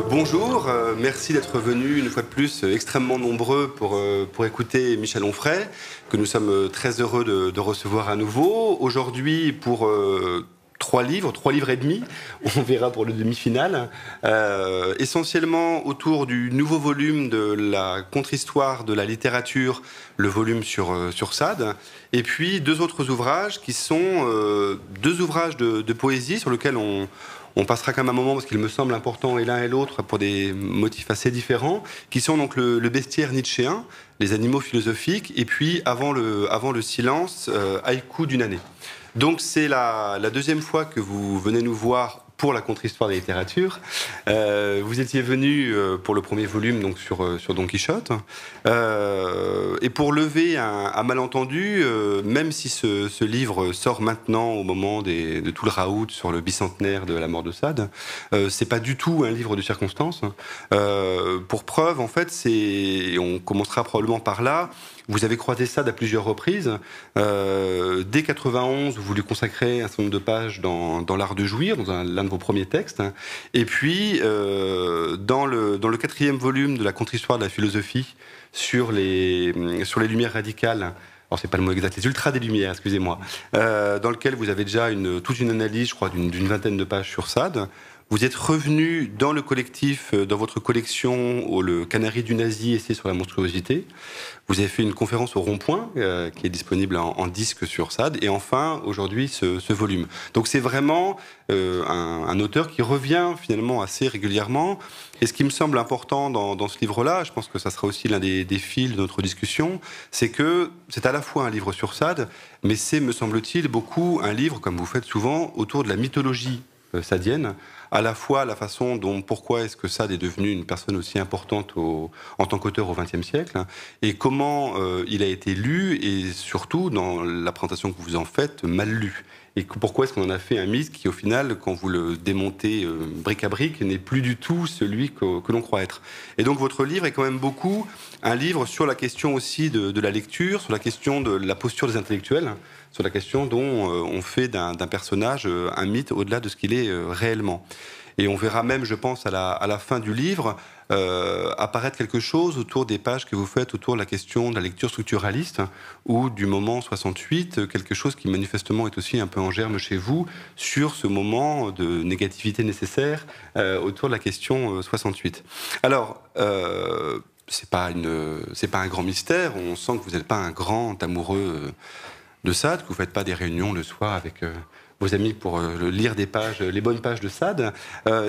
Bonjour, merci d'être venus une fois de plus extrêmement nombreux pour écouter Michel Onfray, que nous sommes très heureux de recevoir à nouveau. Aujourd'hui pour trois livres et demi, on verra pour le demi-finale, essentiellement autour du nouveau volume de la contre-histoire de la littérature, le volume sur Sade, et puis deux autres ouvrages qui sont deux ouvrages de poésie sur lesquels on passera quand même un moment parce qu'il me semble important et l'un et l'autre pour des motifs assez différents, qui sont donc le bestiaire nietzschéen, les animaux philosophiques, et puis avant le silence, haïku d'une année. Donc c'est la deuxième fois que vous venez nous voir pour la contre-histoire de la littérature. Vous étiez venu pour le premier volume donc sur Don Quichotte. Et pour lever un malentendu, même si ce livre sort maintenant au moment de tout le raout sur le bicentenaire de la mort de Sade, c'est pas du tout un livre de circonstances. Pour preuve, en fait, on commencera probablement par là. Vous avez croisé Sade à plusieurs reprises. Dès 91, vous lui consacrez un certain nombre de pages dans L'Art de jouir, dans l'un de vos premiers textes. Et puis, dans le quatrième volume de la contre-histoire de la philosophie, sur les lumières radicales, alors c'est pas le mot exact, les ultras des lumières, excusez-moi, dans lequel vous avez déjà toute une analyse, je crois, d'une vingtaine de pages sur Sade. Vous êtes revenu dans le collectif, dans votre collection, le Canari du Nazi, essai sur la monstruosité. Vous avez fait une conférence au Rond-Point, qui est disponible en disque sur Sade. Et enfin, aujourd'hui, ce volume. Donc c'est vraiment un auteur qui revient finalement assez régulièrement. Et ce qui me semble important dans ce livre-là, je pense que ça sera aussi l'un des fils de notre discussion, c'est que c'est à la fois un livre sur Sade, mais c'est, me semble-t-il, beaucoup un livre, comme vous faites souvent, autour de la mythologie sadienne, à la fois la façon dont, pourquoi est-ce que Sade est devenu une personne aussi importante en tant qu'auteur au XXe siècle, et comment il a été lu, et surtout, dans la présentation que vous en faites, mal lu. Et pourquoi est-ce qu'on en a fait un mythe qui, au final, quand vous le démontez brique à brique, n'est plus du tout celui que l'on croit être. Et donc votre livre est quand même beaucoup un livre sur la question aussi de la lecture, sur la question de la posture des intellectuels, sur la question dont on fait d'un personnage un mythe au-delà de ce qu'il est réellement. Et on verra même, je pense, à la fin du livre, apparaître quelque chose autour des pages que vous faites autour de la question de la lecture structuraliste ou du moment 68, quelque chose qui manifestement est aussi un peu en germe chez vous sur ce moment de négativité nécessaire autour de la question 68. Alors, c'est pas un grand mystère, on sent que vous n'êtes pas un grand amoureux de Sade, que vous ne faites pas des réunions le soir avec vos amis pour lire des pages, les bonnes pages de Sade.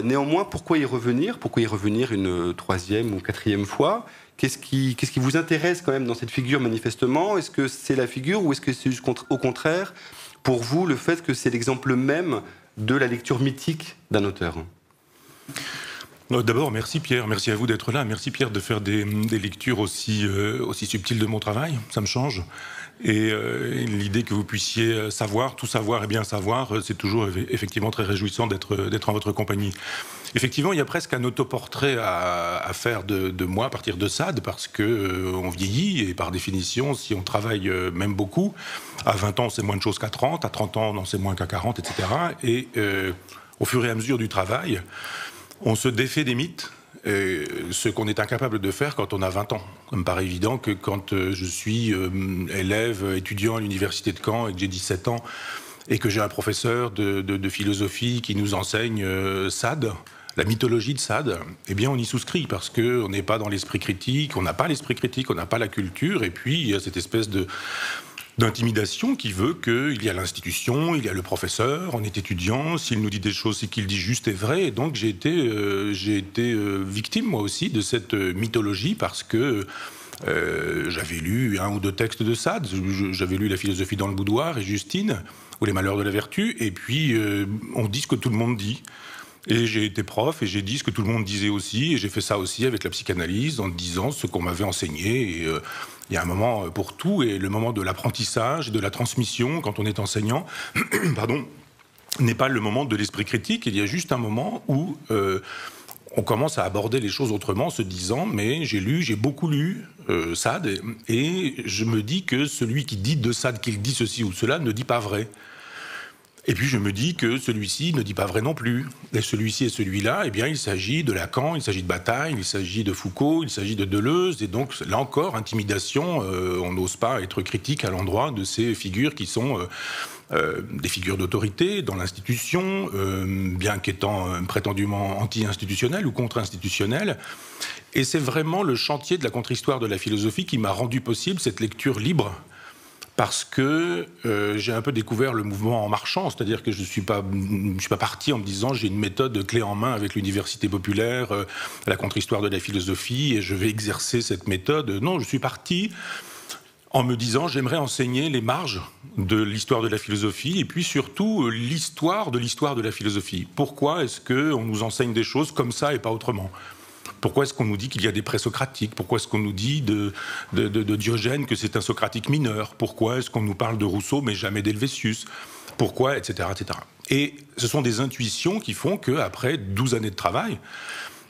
Néanmoins, pourquoi y revenir une troisième ou quatrième fois? Qu'est-ce qui vous intéresse quand même dans cette figure manifestement? Est-ce que c'est la figure ou est-ce que c'est au contraire, pour vous, le fait que c'est l'exemple même de la lecture mythique d'un auteur? D'abord, merci Pierre, merci à vous d'être là. Merci Pierre de faire des lectures aussi subtiles de mon travail, ça me change. Et l'idée que vous puissiez tout savoir et bien savoir, c'est toujours effectivement très réjouissant d'être en votre compagnie. Effectivement, il y a presque un autoportrait à faire de moi à partir de Sade, parce que on vieillit, et par définition, si on travaille même beaucoup, à 20 ans, c'est moins de choses qu'à 30, à 30 ans, non, c'est moins qu'à 40, etc. Et au fur et à mesure du travail, on se défait des mythes, ce qu'on est incapable de faire quand on a 20 ans. Ça me paraît évident que quand je suis étudiant à l'université de Caen et que j'ai 17 ans et que j'ai un professeur de philosophie qui nous enseigne Sade, la mythologie de Sade, eh bien on y souscrit parce qu'on n'est pas dans l'esprit critique, on n'a pas l'esprit critique, on n'a pas la culture, et puis il y a cette espèce d'intimidation qui veut qu'il y a l'institution, il y a le professeur, on est étudiant, s'il nous dit des choses, c'est qu'il dit juste et vrai. Et donc j'ai été victime moi aussi de cette mythologie parce que j'avais lu un ou deux textes de Sade, j'avais lu La philosophie dans le boudoir et Justine, ou Les malheurs de la vertu, et puis on dit ce que tout le monde dit. Et j'ai été prof et j'ai dit ce que tout le monde disait aussi, et j'ai fait ça aussi avec la psychanalyse en disant ce qu'on m'avait enseigné. Et il y a un moment pour tout, et le moment de l'apprentissage, de la transmission, quand on est enseignant, pardon, n'est pas le moment de l'esprit critique. Il y a juste un moment où on commence à aborder les choses autrement, en se disant mais j'ai beaucoup lu Sade, et je me dis que celui qui dit de Sade qu'il dit ceci ou cela ne dit pas vrai. Et puis je me dis que celui-ci ne dit pas vrai non plus. Et celui-ci et celui-là, eh bien, il s'agit de Lacan, il s'agit de Bataille, il s'agit de Foucault, il s'agit de Deleuze. Et donc, là encore, intimidation, on n'ose pas être critique à l'endroit de ces figures qui sont des figures d'autorité dans l'institution, bien qu'étant prétendument anti-institutionnelles ou contre-institutionnelles. Et c'est vraiment le chantier de la contre-histoire de la philosophie qui m'a rendu possible cette lecture libre, parce que j'ai un peu découvert le mouvement en marchant, c'est-à-dire que je ne suis pas parti en me disant j'ai une méthode clé en main avec l'université populaire, la contre-histoire de la philosophie, et je vais exercer cette méthode. Non, je suis parti en me disant j'aimerais enseigner les marges de l'histoire de la philosophie, et puis surtout l'histoire de la philosophie. Pourquoi est-ce qu'on nous enseigne des choses comme ça et pas autrement ? Pourquoi est-ce qu'on nous dit qu'il y a des présocratiques ? Pourquoi est-ce qu'on nous dit de Diogène que c'est un socratique mineur ? Pourquoi est-ce qu'on nous parle de Rousseau mais jamais d'Helvétius ? Pourquoi, etc., etc. Et ce sont des intuitions qui font qu'après 12 années de travail,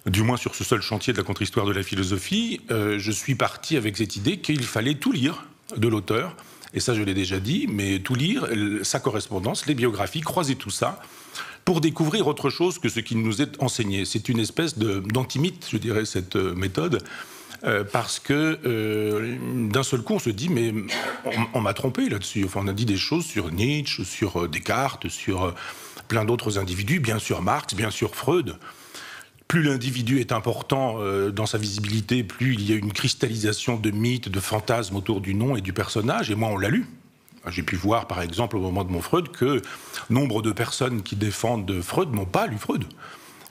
du moins sur ce seul chantier de la contre-histoire de la philosophie, je suis parti avec cette idée qu'il fallait tout lire de l'auteur, et ça je l'ai déjà dit, mais tout lire, sa correspondance, les biographies, croiser tout ça, pour découvrir autre chose que ce qui nous est enseigné. C'est une espèce d'antimythe, je dirais, cette méthode, parce que d'un seul coup, on se dit, mais on m'a trompé là-dessus. Enfin, on a dit des choses sur Nietzsche, sur Descartes, sur plein d'autres individus, bien sûr Marx, bien sûr Freud. Plus l'individu est important dans sa visibilité, plus il y a une cristallisation de mythes, de fantasmes autour du nom et du personnage, et moi, on l'a lu. J'ai pu voir, par exemple, au moment de mon Freud, que nombre de personnes qui défendent Freud n'ont pas lu Freud.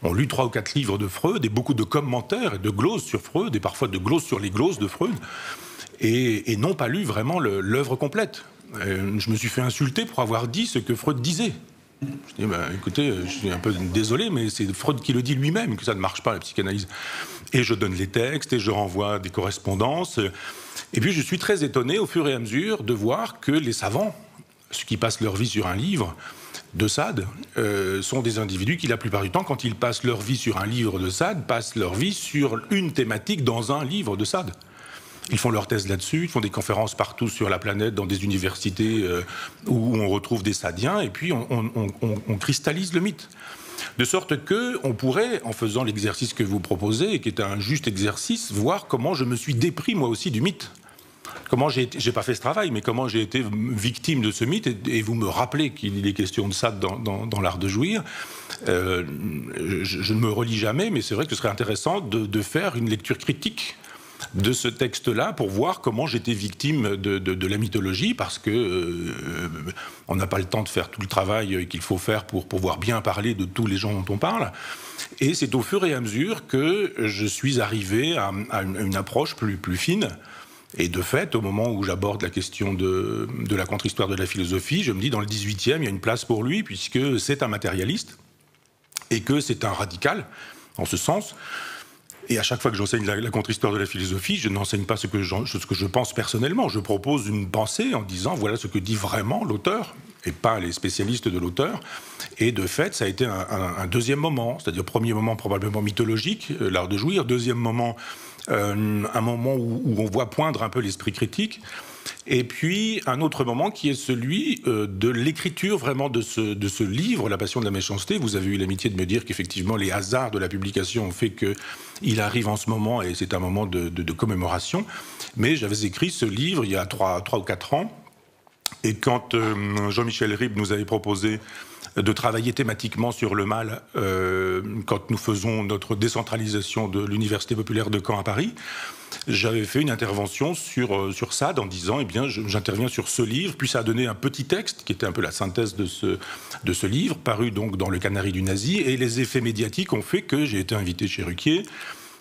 On lu 3 ou 4 livres de Freud et beaucoup de commentaires et de gloses sur Freud, et parfois de gloses sur les gloses de Freud, et n'ont pas lu vraiment l'œuvre complète. Je me suis fait insulter pour avoir dit ce que Freud disait. Je dis, écoutez, je suis un peu désolé, mais c'est Freud qui le dit lui-même, que ça ne marche pas, la psychanalyse. Et je donne les textes, et je renvoie des correspondances. Et puis je suis très étonné, au fur et à mesure, de voir que les savants, ceux qui passent leur vie sur un livre de Sade, sont des individus qui, la plupart du temps, quand ils passent leur vie sur un livre de Sade, passent leur vie sur une thématique dans un livre de Sade. Ils font leur thèse là-dessus, ils font des conférences partout sur la planète, dans des universités où on retrouve des Sadiens, et puis on cristallise le mythe. De sorte qu'on pourrait, en faisant l'exercice que vous proposez, et qui est un juste exercice, voir comment je me suis dépris moi aussi du mythe. Comment j'ai pas fait ce travail, mais comment j'ai été victime de ce mythe, et vous me rappelez qu'il est question de ça dans l'art de jouir. Je ne me relis jamais, mais c'est vrai que ce serait intéressant de faire une lecture critique de ce texte-là pour voir comment j'étais victime de la mythologie, parce que on n'a pas le temps de faire tout le travail qu'il faut faire pour pouvoir bien parler de tous les gens dont on parle. Et c'est au fur et à mesure que je suis arrivé à une approche plus fine. Et de fait, au moment où j'aborde la question de la contre-histoire de la philosophie, je me dis, dans le 18e, il y a une place pour lui, puisque c'est un matérialiste, et que c'est un radical, en ce sens. Et à chaque fois que j'enseigne la contre-histoire de la philosophie, je n'enseigne pas ce que je pense personnellement. Je propose une pensée en disant, voilà ce que dit vraiment l'auteur, et pas les spécialistes de l'auteur. Et de fait, ça a été un deuxième moment, c'est-à-dire premier moment probablement mythologique, l'art de jouir, deuxième moment, un moment où on voit poindre un peu l'esprit critique, et puis un autre moment qui est celui de l'écriture vraiment de ce livre, La Passion de la méchanceté. Vous avez eu l'amitié de me dire qu'effectivement les hasards de la publication ont fait qu'il arrive en ce moment, et c'est un moment de commémoration. Mais j'avais écrit ce livre il y a 3 ou 4 ans, et quand Jean-Michel Ribes nous avait proposé de travailler thématiquement sur le mal quand nous faisons notre décentralisation de l'Université populaire de Caen à Paris, j'avais fait une intervention sur Sade en disant, eh bien, j'interviens sur ce livre, puis ça a donné un petit texte qui était un peu la synthèse de ce livre, paru donc dans le Canari du Nazi, et les effets médiatiques ont fait que j'ai été invité chez Ruquier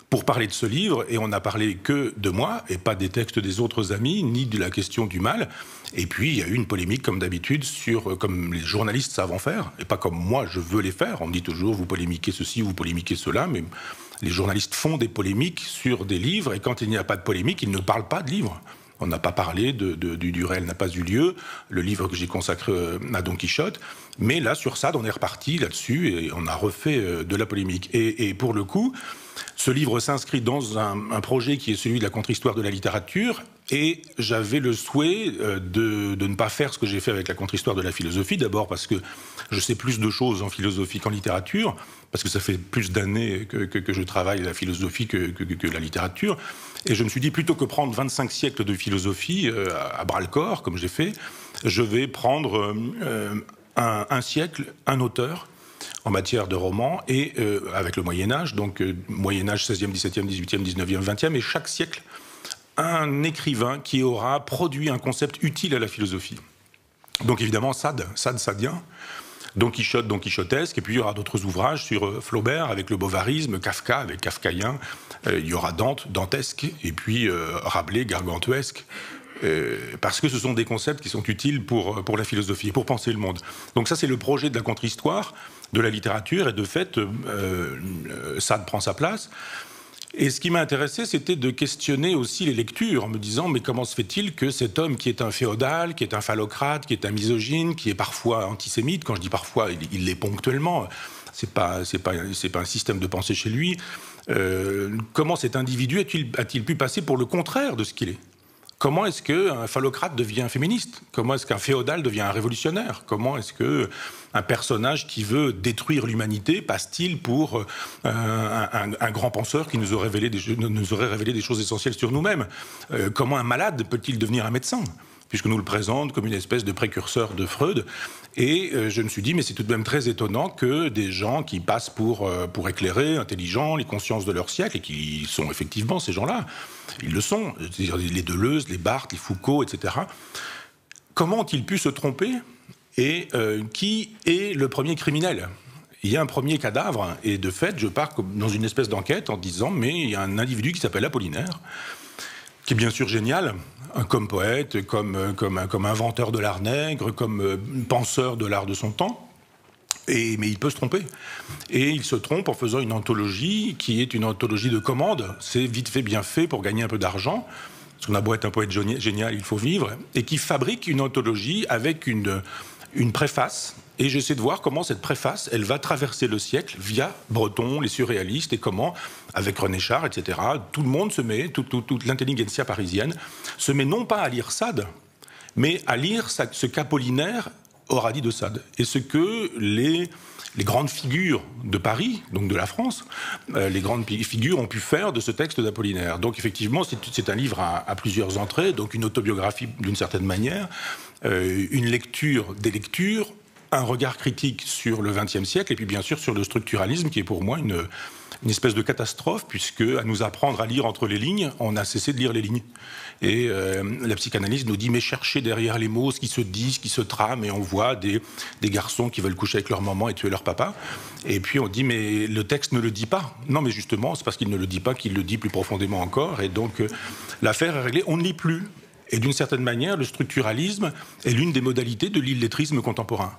pour parler de ce livre, et on n'a parlé que de moi, et pas des textes des autres amis, ni de la question du mal. Et puis, il y a eu une polémique, comme d'habitude, comme les journalistes savent en faire, et pas comme moi je veux les faire. On me dit toujours, vous polémiquez ceci, vous polémiquez cela, mais les journalistes font des polémiques sur des livres, et quand il n'y a pas de polémique, ils ne parlent pas de livres. On n'a pas parlé du réel n'a pas eu lieu, le livre que j'ai consacré à Don Quichotte, mais là, sur Sade, on est reparti là-dessus, et on a refait de la polémique. Et pour le coup, Ce livre s'inscrit dans un projet qui est celui de la contre-histoire de la littérature, et j'avais le souhait de ne pas faire ce que j'ai fait avec la contre-histoire de la philosophie, d'abord parce que je sais plus de choses en philosophie qu'en littérature, parce que ça fait plus d'années que je travaille la philosophie que la littérature, et je me suis dit, plutôt que prendre 25 siècles de philosophie à bras-le-corps, comme j'ai fait, je vais prendre un siècle, un auteur, en matière de romans, et avec le Moyen-Âge, donc Moyen-Âge 16e, 17e, 18e, 19e, 20e, et chaque siècle, un écrivain qui aura produit un concept utile à la philosophie. Donc évidemment, sadien, Don Quichotte, Don Quichotesque, et puis il y aura d'autres ouvrages sur Flaubert, avec le bovarisme, Kafka, avec kafkaïen, il y aura Dante, dantesque, et puis Rabelais, gargantuesque, parce que ce sont des concepts qui sont utiles pour la philosophie, pour penser le monde. Donc ça, c'est le projet de la contre-histoire de la littérature, et de fait, Sade prend sa place. Et ce qui m'a intéressé, c'était de questionner aussi les lectures, en me disant, mais comment se fait-il que cet homme qui est un féodal, qui est un phallocrate, qui est un misogyne, qui est parfois antisémite, quand je dis parfois, il l'est ponctuellement, c'est pas un système de pensée chez lui, comment cet individu a-t-il pu passer pour le contraire de ce qu'il est ? Comment est-ce qu'un phallocrate devient féministe ? Comment est-ce qu'un féodal devient un révolutionnaire ? Comment est-ce qu'un personnage qui veut détruire l'humanité passe-t-il pour un grand penseur qui nous aurait révélé des choses essentielles sur nous-mêmes ? Comment un malade peut-il devenir un médecin ? Puisque nous le présente comme une espèce de précurseur de Freud. Et je me suis dit, mais c'est tout de même très étonnant que des gens qui passent pour éclairés, intelligents, les consciences de leur siècle, et qui sont effectivement ces gens-là, ils le sont, c'est-à-dire les Deleuze, les Barthes, les Foucault, etc. Comment ont-ils pu se tromper ? Et qui est le premier criminel ? Il y a un premier cadavre, et de fait, je pars dans une espèce d'enquête en disant, mais il y a un individu qui s'appelle Apollinaire, qui est bien sûr génial, comme poète, comme inventeur de l'art nègre, comme penseur de l'art de son temps, mais il peut se tromper. Et il se trompe en faisant une anthologie qui est une anthologie de commande. C'est vite fait, bien fait pour gagner un peu d'argent, parce qu'on a beau être un poète génial, il faut vivre, et qui fabrique une anthologie avec une préface. Et j'essaie de voir comment cette préface, elle va traverser le siècle via Breton, les surréalistes, et comment, avec René Char, etc., tout le monde se met, toute l'intelligentsia parisienne, se met non pas à lire Sade, mais à lire ce qu'Apollinaire aura dit de Sade. Et ce que les grandes figures de Paris, donc de la France, les grandes figures ont pu faire de ce texte d'Apollinaire. Donc effectivement, c'est un livre à plusieurs entrées, donc une autobiographie d'une certaine manière, une lecture des lectures, un regard critique sur le XXe siècle, et puis bien sûr sur le structuralisme, qui est pour moi une espèce de catastrophe, puisque à nous apprendre à lire entre les lignes, on a cessé de lire les lignes. Et la psychanalyse nous dit, mais cherchez derrière les mots ce qui se dit, ce qui se trame, et on voit des garçons qui veulent coucher avec leur maman et tuer leur papa. Et puis on dit, mais le texte ne le dit pas. Non, mais justement, c'est parce qu'il ne le dit pas qu'il le dit plus profondément encore, et donc l'affaire est réglée, on ne lit plus. Et d'une certaine manière, le structuralisme est l'une des modalités de l'illettrisme contemporain.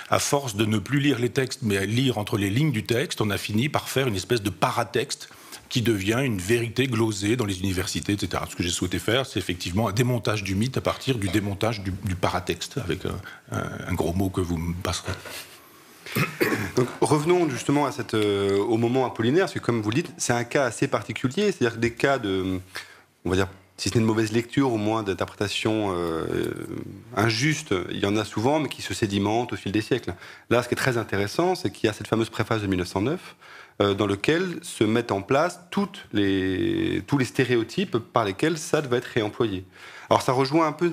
À force de ne plus lire les textes, mais à lire entre les lignes du texte, on a fini par faire une espèce de paratexte qui devient une vérité glosée dans les universités, etc. Ce que j'ai souhaité faire, c'est effectivement un démontage du mythe à partir du démontage du paratexte, avec un gros mot que vous me passerez. Donc, revenons justement au moment Apollinaire, parce que comme vous le dites, c'est un cas assez particulier, c'est-à-dire que des cas de, on va dire, si ce n'est de mauvaise lecture, au moins d'interprétation injuste, il y en a souvent, mais qui se sédimentent au fil des siècles. Là, ce qui est très intéressant, c'est qu'il y a cette fameuse préface de 1909, dans lequel se mettent en place tous les stéréotypes par lesquels Sade va être réemployé. Alors ça rejoint un peu,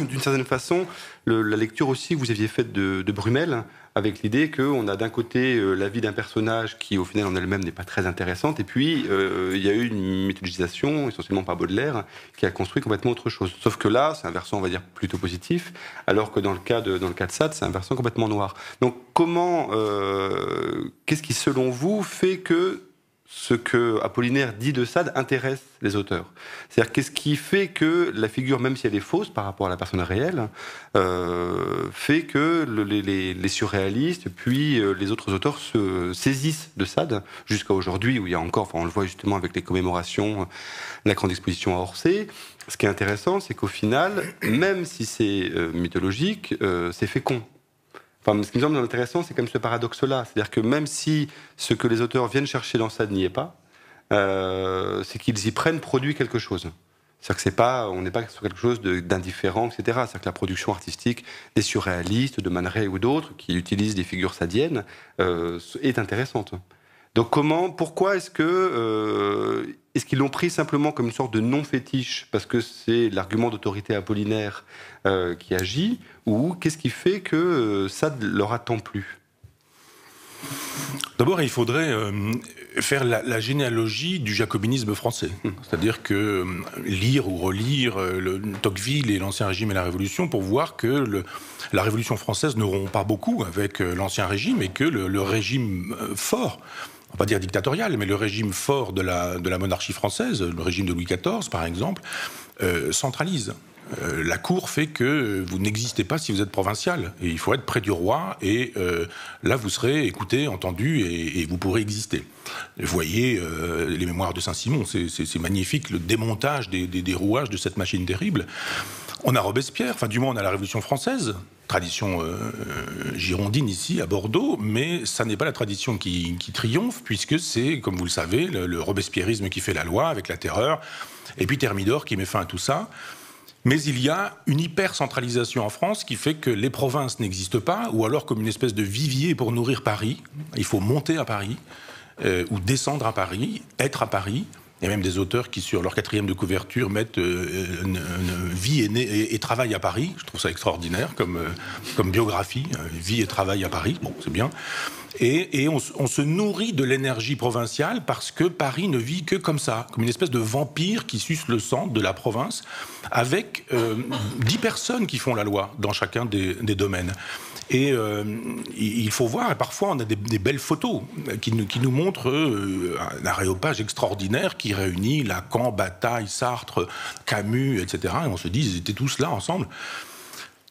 d'une certaine façon, la lecture aussi que vous aviez faite de Brumel, avec l'idée qu'on a d'un côté la vie d'un personnage qui, au final, en elle-même, n'est pas très intéressante, et puis il y a eu une mythologisation, essentiellement par Baudelaire, qui a construit complètement autre chose. Sauf que là, c'est un versant, on va dire, plutôt positif, alors que dans le cas de Sade, c'est un versant complètement noir. Donc qu'est-ce qui, selon vous, fait que ce que Apollinaire dit de Sade intéresse les auteurs? C'est-à-dire, qu'est-ce qui fait que la figure, même si elle est fausse par rapport à la personne réelle, fait que les surréalistes, puis les autres auteurs se saisissent de Sade, jusqu'à aujourd'hui, où il y a encore, on le voit justement avec les commémorations, la grande exposition à Orsay. Ce qui est intéressant, c'est qu'au final, même si c'est mythologique, c'est fécond. Enfin, ce qui me semble intéressant, c'est quand même ce paradoxe-là. C'est-à-dire que même si ce que les auteurs viennent chercher dans Sade n'y est pas, c'est qu'ils y prennent produit quelque chose. C'est-à-dire que on n'est pas sur quelque chose d'indifférent, etc. C'est-à-dire que la production artistique des surréalistes, de Man Ray ou d'autres, qui utilisent des figures sadiennes, est intéressante. Donc pourquoi est-ce qu'ils l'ont pris simplement comme une sorte de non-fétiche, parce que c'est l'argument d'autorité apollinaire qui agit, ou qu'est-ce qui fait que ça leur a tant plu ? D'abord, il faudrait faire la généalogie du jacobinisme français. C'est-à-dire que lire ou relire Tocqueville et l'Ancien Régime et la Révolution pour voir que la Révolution française ne rompt pas beaucoup avec l'Ancien Régime et que le régime fort, on va pas dire dictatorial, mais le régime fort de la monarchie française, le régime de Louis XIV par exemple, centralise. La cour fait que vous n'existez pas si vous êtes provincial. Et il faut être près du roi, et là vous serez écouté, entendu, et vous pourrez exister. Vous voyez les mémoires de Saint-Simon, c'est magnifique, le démontage des rouages de cette machine terrible. On a Robespierre, enfin du moins on a la Révolution française, tradition girondine ici à Bordeaux, mais ça n'est pas la tradition qui triomphe, puisque c'est, comme vous le savez, le robespierrisme qui fait la loi avec la terreur, et puis Thermidor qui met fin à tout ça. Mais il y a une hyper-centralisation en France qui fait que les provinces n'existent pas, ou alors comme une espèce de vivier pour nourrir Paris. Il faut monter à Paris, ou descendre à Paris, être à Paris. Il y a même des auteurs qui, sur leur 4e de couverture, mettent vie et travail à Paris. Je trouve ça extraordinaire comme biographie. Vie et travail à Paris, bon, c'est bien. Et on se nourrit de l'énergie provinciale parce que Paris ne vit que comme ça, comme une espèce de vampire qui suce le sang de la province, avec 10 personnes qui font la loi dans chacun des domaines. Et il faut voir, et parfois on a des belles photos qui nous montrent un aréopage extraordinaire qui réunit Lacan, Bataille, Sartre, Camus, etc. Et on se dit, ils étaient tous là ensemble.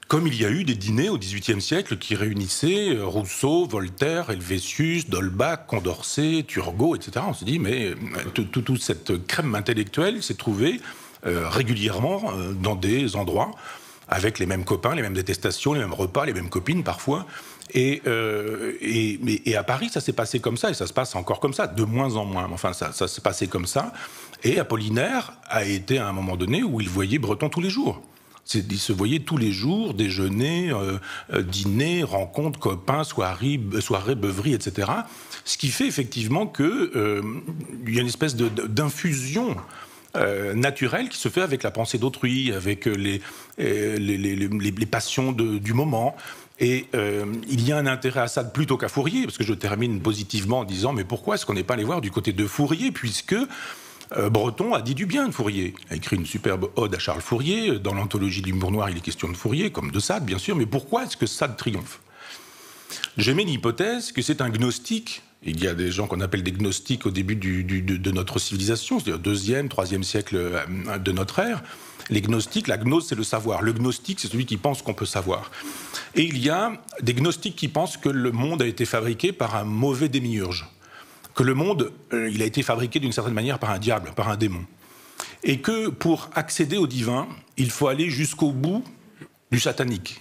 Comme il y a eu des dîners au XVIIIe siècle qui réunissaient Rousseau, Voltaire, Helvétius, D'Holbach, Condorcet, Turgot, etc. On se dit, mais toute cette crème intellectuelle s'est trouvée régulièrement dans des endroits avec les mêmes copains, les mêmes détestations, les mêmes repas, les mêmes copines parfois. Et à Paris, ça s'est passé comme ça, et ça se passe encore comme ça, de moins en moins. Enfin, ça s'est passé comme ça. Et Apollinaire a été à un moment donné où il voyait Breton tous les jours. Il se voyait tous les jours, déjeuner, dîner, rencontres, copains, soirées, beuveries, etc. Ce qui fait effectivement qu'il y a une espèce d'infusion naturelle qui se fait avec la pensée d'autrui, avec les passions du moment. Et il y a un intérêt à ça plutôt qu'à Fourier, parce que je termine positivement en disant mais pourquoi est-ce qu'on n'est pas allé voir du côté de Fourier, puisque Breton a dit du bien de Fourier. Il a écrit une superbe ode à Charles Fourier. Dans l'anthologie de l'humour noir, il est question de Fourier, comme de Sade, bien sûr. Mais pourquoi est-ce que Sade triomphe ? J'émets l'hypothèse que c'est un gnostique. Il y a des gens qu'on appelle des gnostiques au début de notre civilisation, c'est-à-dire 2e, 3e siècle de notre ère. Les gnostiques, la gnose, c'est le savoir. Le gnostique, c'est celui qui pense qu'on peut savoir. Et il y a des gnostiques qui pensent que le monde a été fabriqué par un mauvais démiurge. Que le monde, il a été fabriqué d'une certaine manière par un diable, par un démon. Et que pour accéder au divin, il faut aller jusqu'au bout du satanique.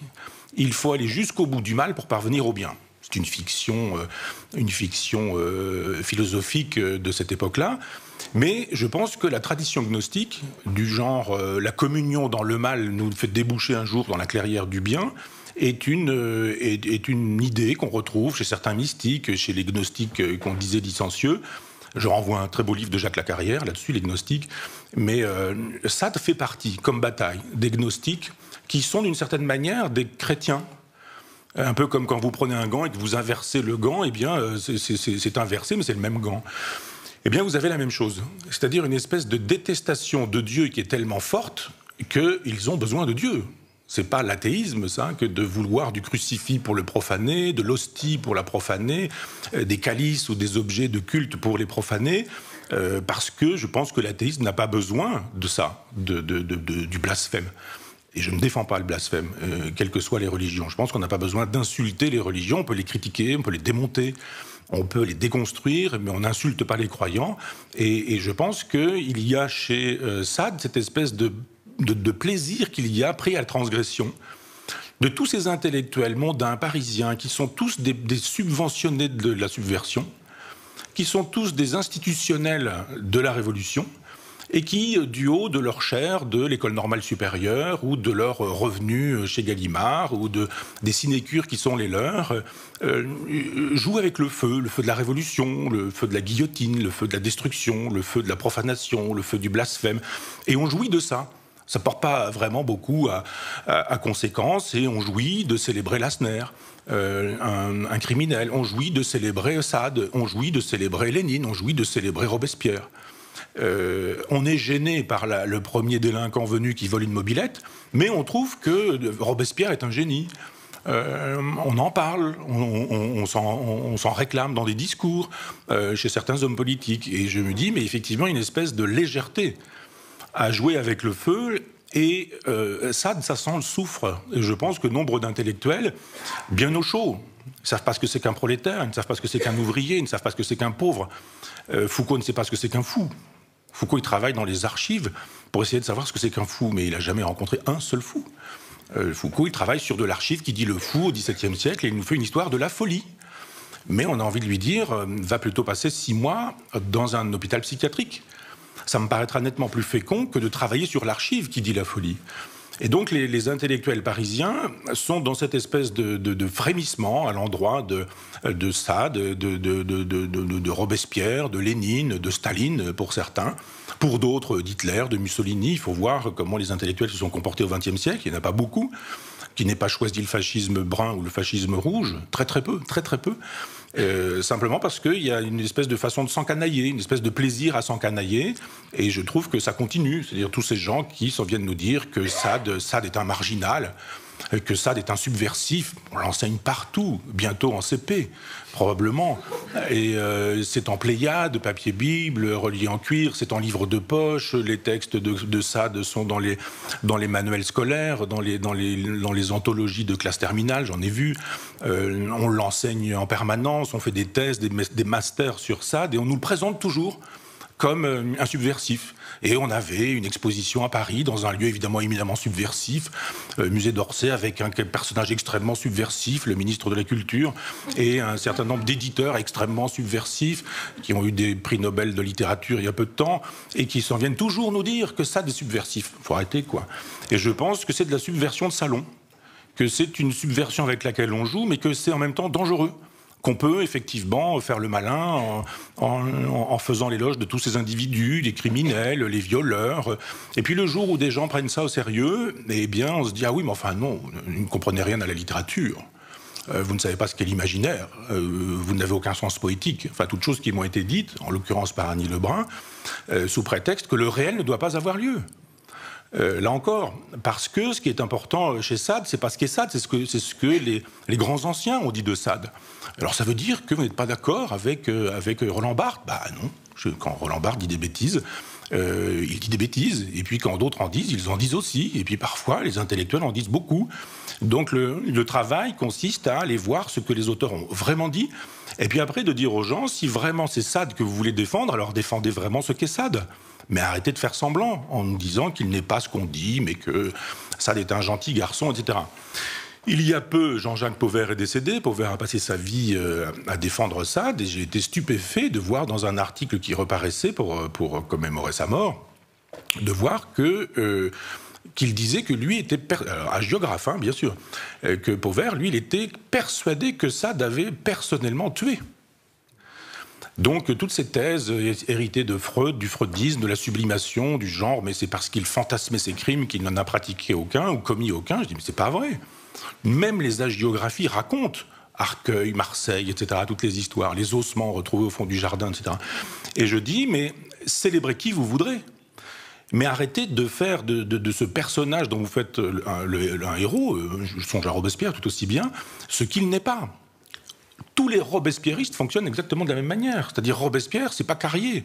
Il faut aller jusqu'au bout du mal pour parvenir au bien. C'est une fiction philosophique de cette époque-là. Mais je pense que la tradition gnostique, du genre la communion dans le mal nous fait déboucher un jour dans la clairière du bien, est une idée qu'on retrouve chez certains mystiques, chez les gnostiques qu'on disait licencieux. Je renvoie à un très beau livre de Jacques Lacarrière, là-dessus, les gnostiques. Mais ça fait partie, comme Bataille, des gnostiques qui sont d'une certaine manière des chrétiens. Un peu comme quand vous prenez un gant et que vous inversez le gant, eh bien, c'est inversé, mais c'est le même gant. Eh bien, vous avez la même chose. C'est-à-dire une espèce de détestation de Dieu qui est tellement forte qu'ils ont besoin de Dieu. C'est pas l'athéisme, ça, que de vouloir du crucifix pour le profaner, de l'hostie pour la profaner, des calices ou des objets de culte pour les profaner, parce que je pense que l'athéisme n'a pas besoin de ça, du blasphème. Et je ne défends pas le blasphème, quelles que soient les religions. Je pense qu'on n'a pas besoin d'insulter les religions, on peut les critiquer, on peut les démonter, on peut les déconstruire, mais on n'insulte pas les croyants. Et je pense qu'il y a chez Sade cette espèce de plaisir qu'il y a pris à la transgression, de tous ces intellectuels mondains, parisiens, qui sont tous des subventionnés de la subversion, qui sont tous des institutionnels de la Révolution, et qui, du haut de leur chaire de l'École normale supérieure ou de leurs revenus chez Gallimard ou des sinécures qui sont les leurs, jouent avec le feu de la Révolution, le feu de la guillotine, le feu de la destruction, le feu de la profanation, le feu du blasphème. Et on jouit de ça. Ça ne porte pas vraiment beaucoup à conséquence, et on jouit de célébrer Lassner, un criminel. On jouit de célébrer Sade, on jouit de célébrer Lénine, on jouit de célébrer Robespierre. On est gêné par le premier délinquant venu qui vole une mobilette, mais on trouve que Robespierre est un génie. On en parle, on s'en réclame dans des discours chez certains hommes politiques. Et je me dis, mais effectivement, une espèce de légèreté à jouer avec le feu. Et ça sent le soufre. Et je pense que nombre d'intellectuels, bien au chaud, ne savent pas ce que c'est qu'un prolétaire, ils ne savent pas ce que c'est qu'un ouvrier, ils ne savent pas ce que c'est qu'un pauvre. Foucault ne sait pas ce que c'est qu'un fou. Foucault, il travaille dans les archives pour essayer de savoir ce que c'est qu'un fou, mais il n'a jamais rencontré un seul fou. Foucault, il travaille sur de l'archive qui dit le fou au XVIIe siècle, et il nous fait une histoire de la folie. Mais on a envie de lui dire, va plutôt passer 6 mois dans un hôpital psychiatrique. Ça me paraîtra nettement plus fécond que de travailler sur l'archive qui dit la folie. Et donc les intellectuels parisiens sont dans cette espèce de frémissement à l'endroit de Sade, de Robespierre, de Lénine, de Staline pour certains, pour d'autres d'Hitler, de Mussolini. Il faut voir comment les intellectuels se sont comportés au XXe siècle, il n'y en a pas beaucoup, qui n'aient pas choisi le fascisme brun ou le fascisme rouge, très peu. Simplement parce qu'il y a une espèce de façon de s'encanailler, une espèce de plaisir à s'encanailler, et je trouve que ça continue. C'est-à-dire tous ces gens qui s'en viennent nous dire que Sade est un marginal, que Sade est un subversif, on l'enseigne partout, bientôt en CP, probablement. Et c'est en Pléiade, papier Bible, relié en cuir, c'est en livre de poche, les textes de Sade sont dans les manuels scolaires, dans les anthologies de classe terminale, j'en ai vu. On l'enseigne en permanence, on fait des thèses, des masters sur Sade, et on nous le présente toujours comme un subversif. Et on avait une exposition à Paris, dans un lieu éminemment subversif, musée d'Orsay, avec un personnage extrêmement subversif, le ministre de la Culture, et un certain nombre d'éditeurs extrêmement subversifs, qui ont eu des prix Nobel de littérature il y a peu de temps, et qui s'en viennent toujours nous dire que ça, des subversifs. Faut arrêter, quoi. Et je pense que c'est de la subversion de salon, que c'est une subversion avec laquelle on joue, mais que c'est en même temps dangereux. Qu'on peut effectivement faire le malin en faisant l'éloge de tous ces individus, les criminels, les violeurs. Et puis le jour où des gens prennent ça au sérieux, eh bien on se dit « Ah oui, mais enfin non, vous ne comprenez rien à la littérature. Vous ne savez pas ce qu'est l'imaginaire. Vous n'avez aucun sens poétique. » Enfin, toutes choses qui m'ont été dites, en l'occurrence par Annie Lebrun, sous prétexte que le réel ne doit pas avoir lieu. Là encore, parce que ce qui est important chez Sade, c'est pas ce qu'est Sade, c'est ce que les grands anciens ont dit de Sade. Alors ça veut dire que vous n'êtes pas d'accord avec Roland Barthes? Bah non, quand Roland Barthes dit des bêtises, il dit des bêtises, et puis quand d'autres en disent, ils en disent aussi, et puis parfois les intellectuels en disent beaucoup. Donc le travail consiste à aller voir ce que les auteurs ont vraiment dit, et puis après de dire aux gens, si vraiment c'est Sade que vous voulez défendre, alors défendez vraiment ce qu'est Sade. Mais arrêtez de faire semblant en nous disant qu'il n'est pas ce qu'on dit, mais que Sade est un gentil garçon, etc. Il y a peu, Jean-Jacques Pauvert est décédé. Pauvert a passé sa vie à défendre Sade, et j'ai été stupéfait de voir dans un article qui reparaissait pour commémorer sa mort, de voir qu'il disait que lui était, hagiographe, bien sûr, que Pauvert, lui, il était persuadé que Sade avait personnellement tué. Donc toutes ces thèses héritées de Freud, du freudisme, de la sublimation, du genre, mais c'est parce qu'il fantasmait ses crimes qu'il n'en a pratiqué aucun ou commis aucun. Je dis, mais c'est pas vrai. Même les hagiographies racontent Arcueil, Marseille, etc., toutes les histoires, les ossements retrouvés au fond du jardin, etc. Et je dis, mais célébrez qui vous voudrez. Mais arrêtez de faire de ce personnage dont vous faites un héros, je songe à Robespierre tout aussi bien, ce qu'il n'est pas. Tous les robespierristes fonctionnent exactement de la même manière. C'est-à-dire Robespierre, c'est pas Carrier.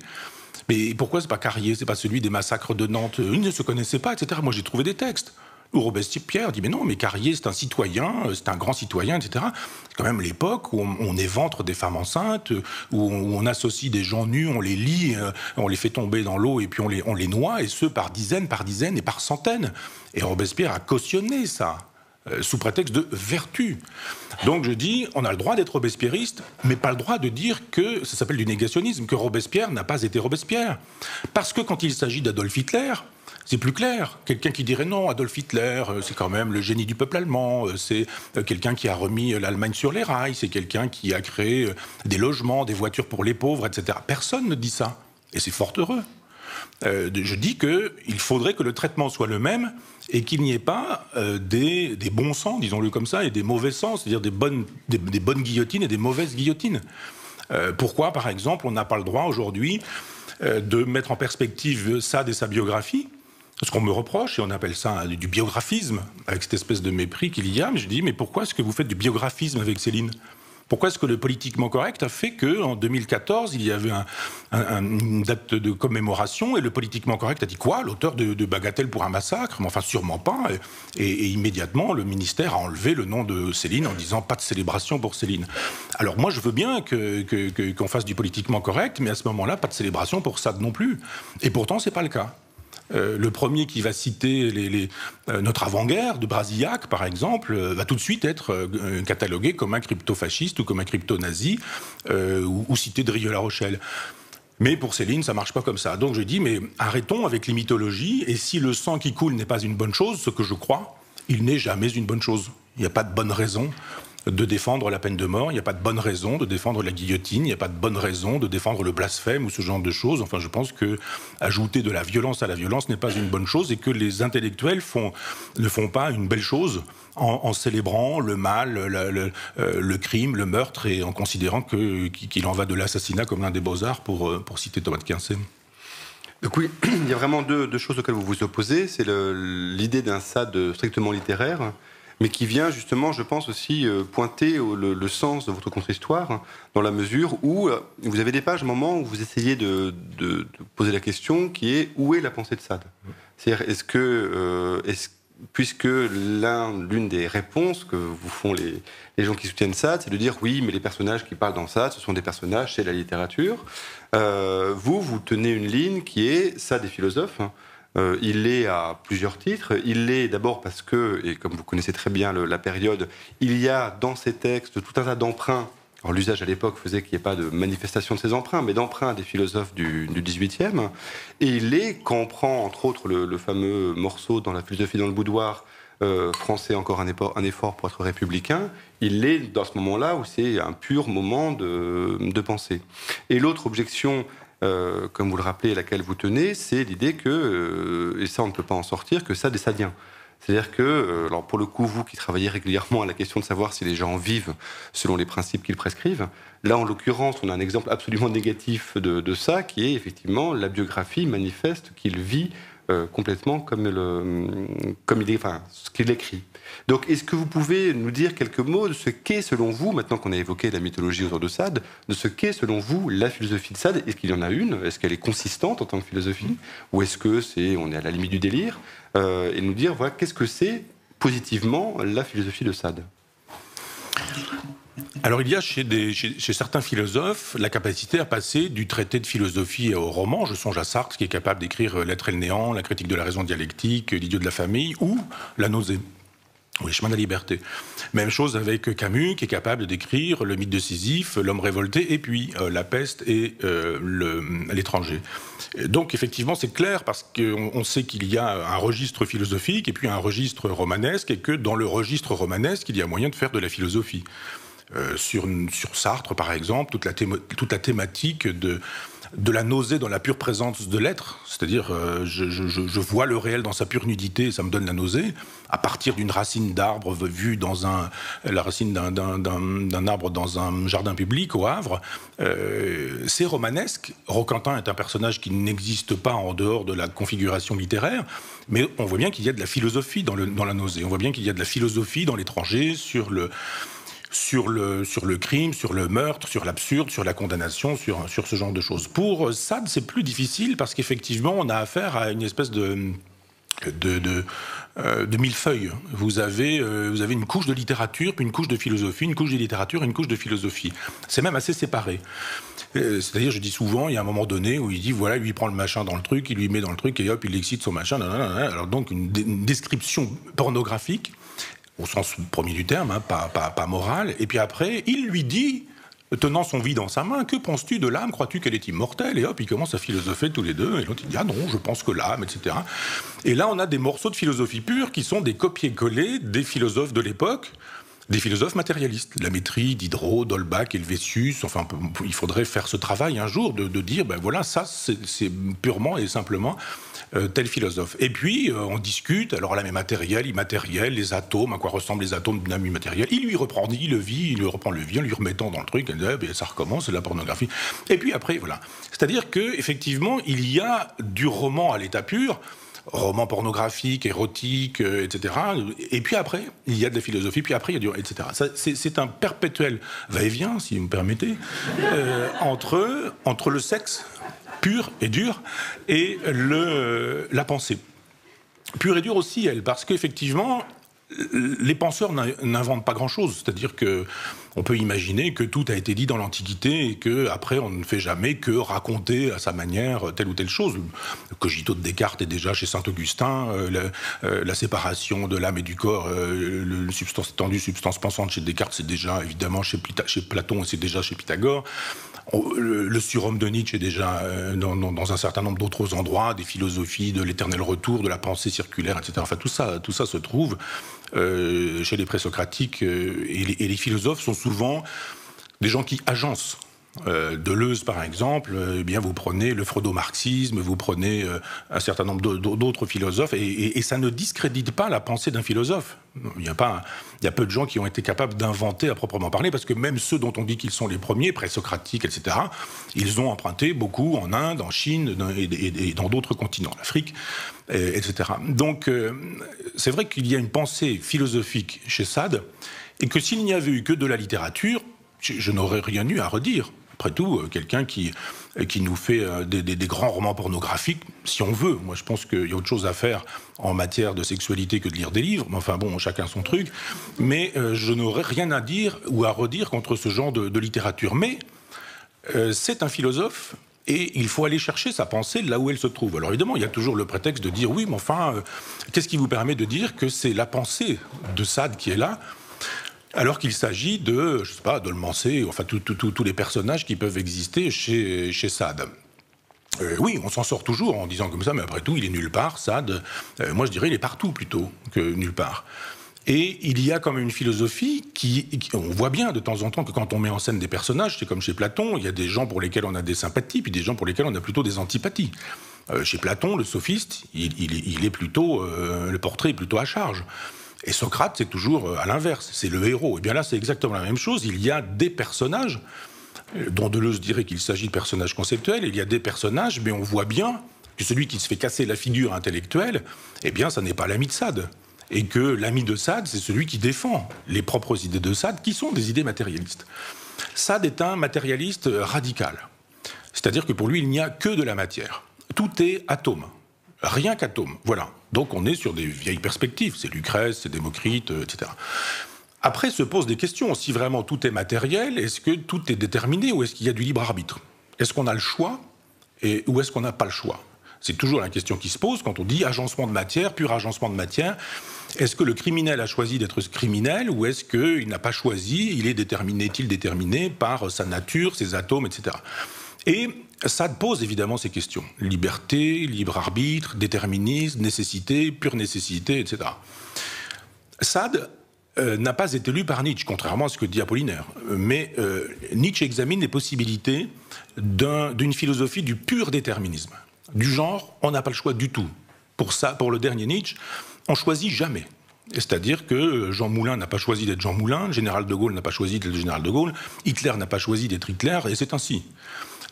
Mais pourquoi c'est pas Carrier? C'est pas celui des massacres de Nantes. Ils ne se connaissaient pas, etc. Moi, j'ai trouvé des textes où Robespierre dit mais non, mais Carrier, c'est un citoyen, c'est un grand citoyen, etc. C'est quand même l'époque où on éventre des femmes enceintes, où on associe des gens nus, on les lie, on les fait tomber dans l'eau et puis on les noie, et ce par dizaines et par centaines. Et Robespierre a cautionné ça. sous prétexte de vertu. Donc je dis, on a le droit d'être robespierriste, mais pas le droit de dire que, ça s'appelle du négationnisme, que Robespierre n'a pas été Robespierre. Parce que quand il s'agit d'Adolf Hitler, c'est plus clair. Quelqu'un qui dirait non, Adolf Hitler, c'est quand même le génie du peuple allemand, c'est quelqu'un qui a remis l'Allemagne sur les rails, c'est quelqu'un qui a créé des logements, des voitures pour les pauvres, etc. Personne ne dit ça. Et c'est fort heureux. Je dis qu'il faudrait que le traitement soit le même et qu'il n'y ait pas des bons sangs, disons-le comme ça, et des mauvais sangs, c'est-à-dire des bonnes guillotines et des mauvaises guillotines. Pourquoi, par exemple, on n'a pas le droit aujourd'hui de mettre en perspective Sade et sa biographie? Ce qu'on me reproche, et on appelle ça du biographisme, avec cette espèce de mépris qu'il y a, mais je dis, mais pourquoi est-ce que vous faites du biographisme avec Céline ? Pourquoi est-ce que le politiquement correct a fait qu'en 2014, il y avait une date de commémoration, et le politiquement correct a dit quoi? L'auteur de Bagatelle pour un massacre? Mais enfin, sûrement pas. Et immédiatement, le ministère a enlevé le nom de Céline en disant pas de célébration pour Céline. Alors moi, je veux bien qu'on fasse du politiquement correct, mais à ce moment-là, pas de célébration pour Sade non plus. Et pourtant, c'est pas le cas. Le premier qui va citer notre avant-guerre de Brasillac, par exemple, va tout de suite être catalogué comme un crypto-fasciste ou comme un crypto-nazi, ou cité Drieux-La Rochelle. Mais pour Céline, ça marche pas comme ça. Donc je dis, mais arrêtons avec les mythologies, et si le sang qui coule n'est pas une bonne chose, ce que je crois, il n'est jamais une bonne chose. Il n'y a pas de bonne raison de défendre la peine de mort, il n'y a pas de bonne raison de défendre la guillotine, il n'y a pas de bonne raison de défendre le blasphème ou ce genre de choses. Enfin, je pense que ajouter de la violence à la violence n'est pas une bonne chose et que les intellectuels ne font pas une belle chose en célébrant le mal, le crime, le meurtre et en considérant qu'il en va de l'assassinat comme l'un des beaux-arts, pour citer Thomas de Quincey. Donc oui, il y a vraiment deux choses auxquelles vous vous opposez. C'est l'idée d'un Sade strictement littéraire, mais qui vient justement, je pense aussi, pointer le sens de votre contre-histoire, dans la mesure où vous avez des pages, un moment où vous essayez de poser la question qui est: où est la pensée de Sade? C'est-à-dire, puisque l'une des réponses que vous font les gens qui soutiennent Sade, c'est de dire oui, mais les personnages qui parlent dans Sade, ce sont des personnages, c'est la littérature. Vous tenez une ligne qui est Sade est philosophe. Il l'est à plusieurs titres. Il l'est d'abord parce que, et comme vous connaissez très bien la période, il y a dans ces textes tout un tas d'emprunts. Alors l'usage à l'époque faisait qu'il n'y ait pas de manifestation de ces emprunts, mais d'emprunts des philosophes du XVIIIe. Et il l'est quand on prend entre autres le fameux morceau dans la philosophie dans le boudoir, français encore un effort pour être républicain. Il l'est dans ce moment-là où c'est un pur moment de pensée. Et l'autre objection, comme vous le rappelez, à laquelle vous tenez, c'est l'idée que, et ça on ne peut pas en sortir, que Sade est sadien. C'est-à-dire que, alors pour le coup, vous qui travaillez régulièrement à la question de savoir si les gens vivent selon les principes qu'ils prescrivent, là en l'occurrence, on a un exemple absolument négatif de ça, qui est effectivement la biographie manifeste qu'il vit complètement comme il est, enfin, ce qu'il écrit. Donc, est-ce que vous pouvez nous dire quelques mots de ce qu'est, selon vous, maintenant qu'on a évoqué la mythologie autour de Sade, de ce qu'est, selon vous, la philosophie de Sade? Est-ce qu'il y en a une? Est-ce qu'elle est consistante en tant que philosophie? Ou est-ce que on est à la limite du délire? Et nous dire, voilà, qu'est-ce que c'est, positivement, la philosophie de Sade? Alors il y a chez certains philosophes la capacité à passer du traité de philosophie au roman. Je songe à Sartre qui est capable d'écrire L'être et le néant, La critique de la raison dialectique, L'idiot de la famille ou La nausée, ou Les chemins de la liberté. Même chose avec Camus qui est capable d'écrire Le mythe de Sisyphe, L'homme révolté et puis La peste et l'étranger. Donc effectivement c'est clair parce qu'on sait qu'il y a un registre philosophique et puis un registre romanesque et que dans le registre romanesque il y a moyen de faire de la philosophie. Sur Sartre, par exemple, toute la thématique de la nausée dans la pure présence de l'être, c'est-à-dire je vois le réel dans sa pure nudité et ça me donne la nausée, à partir d'une racine d'arbre vue la racine d'un arbre dans un jardin public au Havre, c'est romanesque. Roquentin est un personnage qui n'existe pas en dehors de la configuration littéraire, mais on voit bien qu'il y a de la philosophie dans la nausée, on voit bien qu'il y a de la philosophie dans l'étranger, sur le crime, sur le meurtre, sur l'absurde, sur la condamnation, sur ce genre de choses. Pour Sade, c'est plus difficile parce qu'effectivement, on a affaire à une espèce de millefeuille. Vous avez une couche de littérature, puis une couche de philosophie, une couche de littérature et une couche de philosophie. C'est même assez séparé. C'est-à-dire, je dis souvent, il y a un moment donné où il dit, voilà, lui il prend le machin dans le truc, il lui met dans le truc et hop, il excite son machin. Alors donc une description pornographique. au sens premier du terme, hein, pas moral. Et puis après, il lui dit, tenant son vie dans sa main, que penses-tu de l'âme? Crois-tu qu'elle est immortelle? Et hop, ils commencent à philosopher tous les deux. Et l'autre, il dit, ah non, je pense que l'âme, etc. Et là, on a des morceaux de philosophie pure qui sont des copier-coller des philosophes de l'époque, des philosophes matérialistes. Lamétrie, Diderot, d'Holbach, Helvétius. Enfin, il faudrait faire ce travail un jour de dire, ben voilà, ça, c'est purement et simplement tel philosophe. Et puis, on discute, alors là, mais matériel, immatériel, les atomes, à quoi ressemblent les atomes d'une âme immatérielle. Il lui reprend, il le vit en lui remettant dans le truc, et ça recommence, c'est la pornographie. Et puis après, voilà. C'est-à-dire qu'effectivement, il y a du roman à l'état pur, roman pornographique, érotique, etc. Et puis après, il y a de la philosophie, puis après, il y a du... etc. C'est un perpétuel va-et-vient, si vous me permettez, entre le sexe pur et dur, et la pensée. Pure et dure aussi, elle, parce qu'effectivement, les penseurs n'inventent pas grand-chose. C'est-à-dire qu'on peut imaginer que tout a été dit dans l'Antiquité et qu'après, on ne fait jamais que raconter à sa manière telle ou telle chose. Le cogito de Descartes est déjà chez Saint-Augustin, la séparation de l'âme et du corps, le substance étendue, substance pensante chez Descartes, c'est déjà évidemment chez Platon et c'est déjà chez Pythagore. Le surhomme de Nietzsche est déjà dans un certain nombre d'autres endroits, des philosophies de l'éternel retour, de la pensée circulaire, etc. Enfin, tout ça se trouve chez les présocratiques, et les philosophes sont souvent des gens qui agencent. Deleuze, par exemple, eh bien, vous prenez le freudo-marxisme, vous prenez un certain nombre d'autres philosophes, et ça ne discrédite pas la pensée d'un philosophe. Il y a peu de gens qui ont été capables d'inventer à proprement parler, parce que même ceux dont on dit qu'ils sont les premiers, présocratiques, etc., ils ont emprunté beaucoup en Inde, en Chine, et dans d'autres continents, l'Afrique, etc. Donc, c'est vrai qu'il y a une pensée philosophique chez Sade, et que s'il n'y avait eu que de la littérature, je n'aurais rien eu à redire. Après tout, quelqu'un qui nous fait des grands romans pornographiques, si on veut. Moi, je pense qu'il y a autre chose à faire en matière de sexualité que de lire des livres. Mais enfin bon, chacun son truc. Mais je n'aurais rien à dire ou à redire contre ce genre de littérature. Mais c'est un philosophe, et il faut aller chercher sa pensée là où elle se trouve. Alors évidemment, il y a toujours le prétexte de dire, oui, mais enfin, qu'est-ce qui vous permet de dire que c'est la pensée de Sade qui est là, alors qu'il s'agit de, je sais pas, Dolmancé, enfin tous les personnages qui peuvent exister chez Sade. Oui, on s'en sort toujours en disant comme ça, mais après tout, il est nulle part, Sade. Moi, je dirais, il est partout plutôt que nulle part. Et il y a quand même une philosophie on voit bien de temps en temps que quand on met en scène des personnages, c'est comme chez Platon, il y a des gens pour lesquels on a des sympathies, puis des gens pour lesquels on a plutôt des antipathies. Chez Platon, le sophiste, il est plutôt, le portrait est plutôt à charge. Et Socrate, c'est toujours à l'inverse, c'est le héros. Et bien là, c'est exactement la même chose. Il y a des personnages, dont Deleuze dirait qu'il s'agit de personnages conceptuels, il y a des personnages, mais on voit bien que celui qui se fait casser la figure intellectuelle, eh bien, ça n'est pas l'ami de Sade. Et que l'ami de Sade, c'est celui qui défend les propres idées de Sade, qui sont des idées matérialistes. Sade est un matérialiste radical. C'est-à-dire que pour lui, il n'y a que de la matière. Tout est atome. Rien qu'atome, voilà. Donc on est sur des vieilles perspectives, c'est Lucrèce, c'est Démocrite, etc. Après se posent des questions, si vraiment tout est matériel, est-ce que tout est déterminé ou est-ce qu'il y a du libre arbitre? Est-ce qu'on a le choix ou est-ce qu'on n'a pas le choix? C'est toujours la question qui se pose quand on dit agencement de matière, pur agencement de matière. Est-ce que le criminel a choisi d'être criminel ou est-ce qu'il n'a pas choisi, est-il déterminé par sa nature, ses atomes, etc. Et Sade pose évidemment ces questions. Liberté, libre arbitre, déterminisme, nécessité, pure nécessité, etc. Sade n'a pas été lu par Nietzsche, contrairement à ce que dit Apollinaire. Mais Nietzsche examine les possibilités d'une philosophie du pur déterminisme. Du genre, on n'a pas le choix du tout. Pour le dernier Nietzsche, on choisit jamais. C'est-à-dire que Jean Moulin n'a pas choisi d'être Jean Moulin, le général de Gaulle n'a pas choisi d'être le général de Gaulle, Hitler n'a pas choisi d'être Hitler, et c'est ainsi.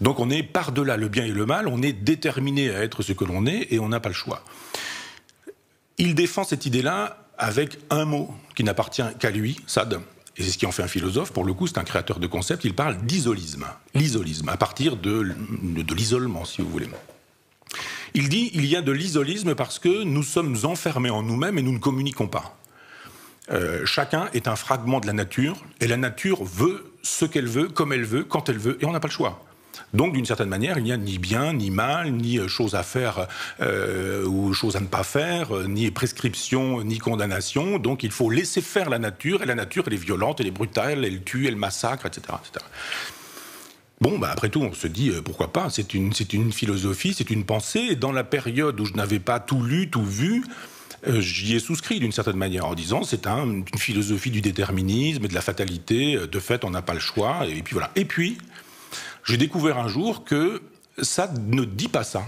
Donc on est par-delà le bien et le mal, on est déterminé à être ce que l'on est, et on n'a pas le choix. Il défend cette idée-là avec un mot qui n'appartient qu'à lui, Sade, et c'est ce qui en fait un philosophe, pour le coup c'est un créateur de concepts, il parle d'isolisme, l'isolisme, à partir de l'isolement, si vous voulez. Il dit il y a de l'isolisme parce que nous sommes enfermés en nous-mêmes et nous ne communiquons pas. Chacun est un fragment de la nature, et la nature veut ce qu'elle veut, comme elle veut, quand elle veut, et on n'a pas le choix. Donc, d'une certaine manière, il n'y a ni bien, ni mal, ni chose à faire ou chose à ne pas faire, ni prescription, ni condamnation. Donc, il faut laisser faire la nature, et la nature, elle est violente, elle est brutale, elle tue, elle massacre, etc. etc. Bon, après tout, on se dit, pourquoi pas, c'est une philosophie, c'est une pensée, et dans la période où je n'avais pas tout lu, tout vu, j'y ai souscrit d'une certaine manière, en disant, c'est une philosophie du déterminisme et de la fatalité, de fait, on n'a pas le choix, et puis voilà. Et puis, j'ai découvert un jour que ça ne dit pas ça.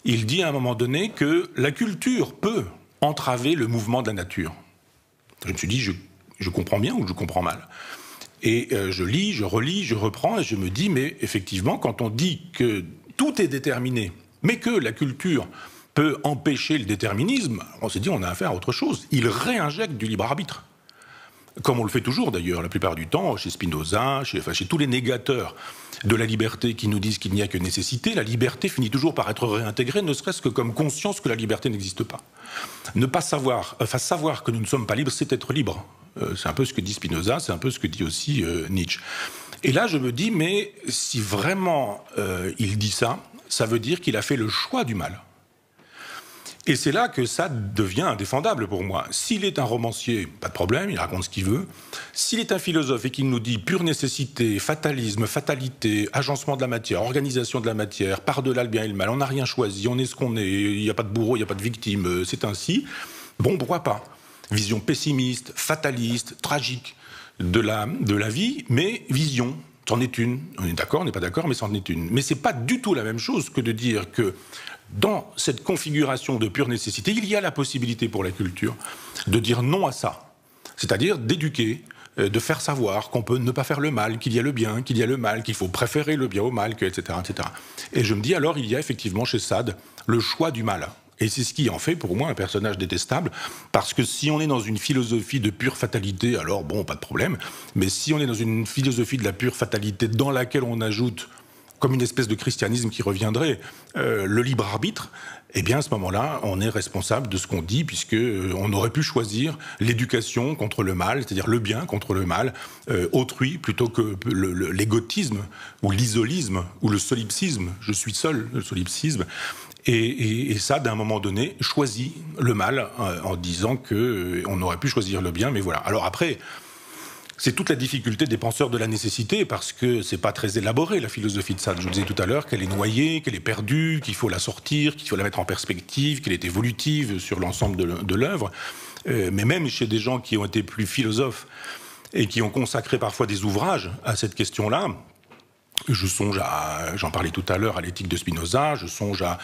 Il dit à un moment donné que la culture peut entraver le mouvement de la nature. Je me suis dit, je comprends bien ou je comprends mal? Et je lis, je relis, je reprends, et je me dis, mais effectivement, quand on dit que tout est déterminé, mais que la culture peut empêcher le déterminisme, on s'est dit, on a affaire à autre chose. Il réinjecte du libre arbitre. Comme on le fait toujours d'ailleurs, la plupart du temps, chez Spinoza, chez tous les négateurs de la liberté qui nous disent qu'il n'y a que nécessité, la liberté finit toujours par être réintégrée, ne serait-ce que comme conscience que la liberté n'existe pas. Ne pas savoir, savoir que nous ne sommes pas libres, c'est être libre. C'est un peu ce que dit Spinoza, c'est un peu ce que dit aussi Nietzsche. Et là, je me dis, mais si vraiment il dit ça, ça veut dire qu'il a fait le choix du mal. Et c'est là que ça devient indéfendable pour moi. S'il est un romancier, pas de problème, il raconte ce qu'il veut. S'il est un philosophe et qu'il nous dit pure nécessité, fatalisme, fatalité, agencement de la matière, organisation de la matière, par-delà le bien et le mal, on n'a rien choisi, on est ce qu'on est, il n'y a pas de bourreau, il n'y a pas de victime, c'est ainsi, bon, pourquoi pas? Vision pessimiste, fataliste, tragique de la vie, mais vision, c'en est une. On est d'accord, on n'est pas d'accord, mais c'en est une. Mais c'est pas du tout la même chose que de dire que dans cette configuration de pure nécessité, il y a la possibilité pour la culture de dire non à ça. C'est-à-dire d'éduquer, de faire savoir qu'on peut ne pas faire le mal, qu'il y a le bien, qu'il y a le mal, qu'il faut préférer le bien au mal, etc., etc. Et je me dis alors, il y a effectivement chez Sade le choix du mal. Et c'est ce qui en fait pour moi un personnage détestable, parce que si on est dans une philosophie de pure fatalité, alors bon, pas de problème, mais si on est dans une philosophie de la pure fatalité dans laquelle on ajoute comme une espèce de christianisme qui reviendrait, le libre arbitre, eh bien à ce moment-là, on est responsable de ce qu'on dit, puisqu'on aurait pu choisir l'éducation contre le mal, c'est-à-dire le bien contre le mal, autrui, plutôt que l'égotisme, ou l'isolisme, ou le solipsisme, je suis seul, le solipsisme. Et ça, d'un moment donné, choisit le mal en disant qu'on aurait pu choisir le bien, mais voilà. Alors après, c'est toute la difficulté des penseurs de la nécessité, parce que c'est pas très élaboré, la philosophie de Sade. Je vous disais tout à l'heure qu'elle est noyée, qu'elle est perdue, qu'il faut la sortir, qu'il faut la mettre en perspective, qu'elle est évolutive sur l'ensemble de l'œuvre. Mais même chez des gens qui ont été plus philosophes et qui ont consacré parfois des ouvrages à cette question-là, je songe j'en parlais tout à l'heure, à l'éthique de Spinoza, je songe à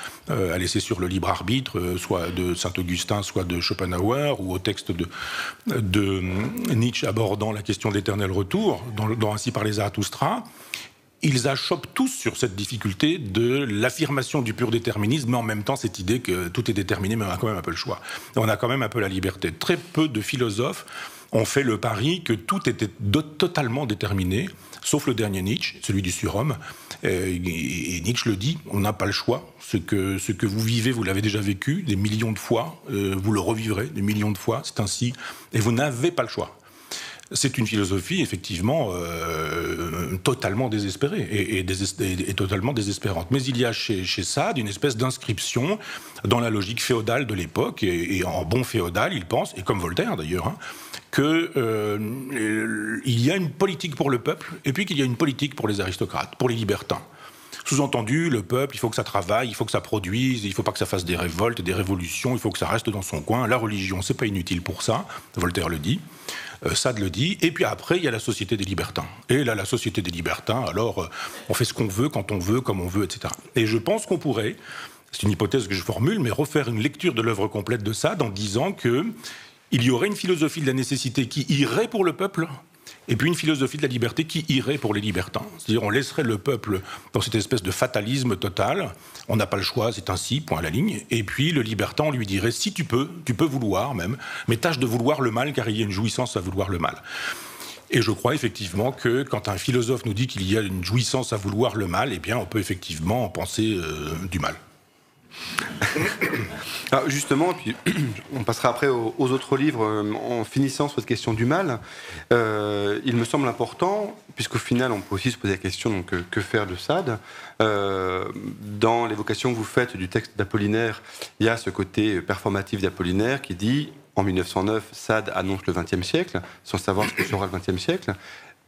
laisser sur le libre arbitre, soit de Saint-Augustin, soit de Schopenhauer, ou au texte de Nietzsche abordant la question de l'éternel retour, dans Ainsi parlait Zarathustra. Ils achoppent tous sur cette difficulté de l'affirmation du pur déterminisme, mais en même temps cette idée que tout est déterminé, mais on a quand même un peu le choix. On a quand même un peu la liberté. Très peu de philosophes ont fait le pari que tout était totalement déterminé, sauf le dernier Nietzsche, celui du surhomme. Et Nietzsche le dit, on n'a pas le choix. Ce que vous vivez, vous l'avez déjà vécu des millions de fois, vous le revivrez des millions de fois, c'est ainsi, et vous n'avez pas le choix. C'est une philosophie, effectivement, totalement désespérée et totalement désespérante. Mais il y a chez Sade une espèce d'inscription dans la logique féodale de l'époque, et en bon féodal, il pense, et comme Voltaire d'ailleurs, hein, qu'il y a une politique pour le peuple, et puis qu'il y a une politique pour les aristocrates, pour les libertins. Sous-entendu, le peuple, il faut que ça travaille, il faut que ça produise, il ne faut pas que ça fasse des révoltes, des révolutions, il faut que ça reste dans son coin. La religion, c'est pas inutile pour ça, Voltaire le dit. Sade le dit, et puis après il y a la société des libertins. Et là, la société des libertins, alors on fait ce qu'on veut, quand on veut, comme on veut, etc. Et je pense qu'on pourrait, c'est une hypothèse que je formule, mais refaire une lecture de l'œuvre complète de Sade en disant que il y aurait une philosophie de la nécessité qui irait pour le peuple, et puis une philosophie de la liberté qui irait pour les libertins. C'est-à-dire on laisserait le peuple dans cette espèce de fatalisme total, on n'a pas le choix, c'est ainsi, point à la ligne, et puis le libertin, on lui dirait, si tu peux vouloir même, mais tâche de vouloir le mal, car il y a une jouissance à vouloir le mal. Et je crois effectivement que quand un philosophe nous dit qu'il y a une jouissance à vouloir le mal, eh bien on peut effectivement en penser du mal. Alors justement, puis on passera après aux autres livres en finissant sur cette question du mal. Il me semble important, puisqu'au final on peut aussi se poser la question donc, que faire de Sade. Dans l'évocation que vous faites du texte d'Apollinaire, il y a ce côté performatif d'Apollinaire qui dit en 1909, Sade annonce le XXe siècle, sans savoir ce que sera le XXe siècle.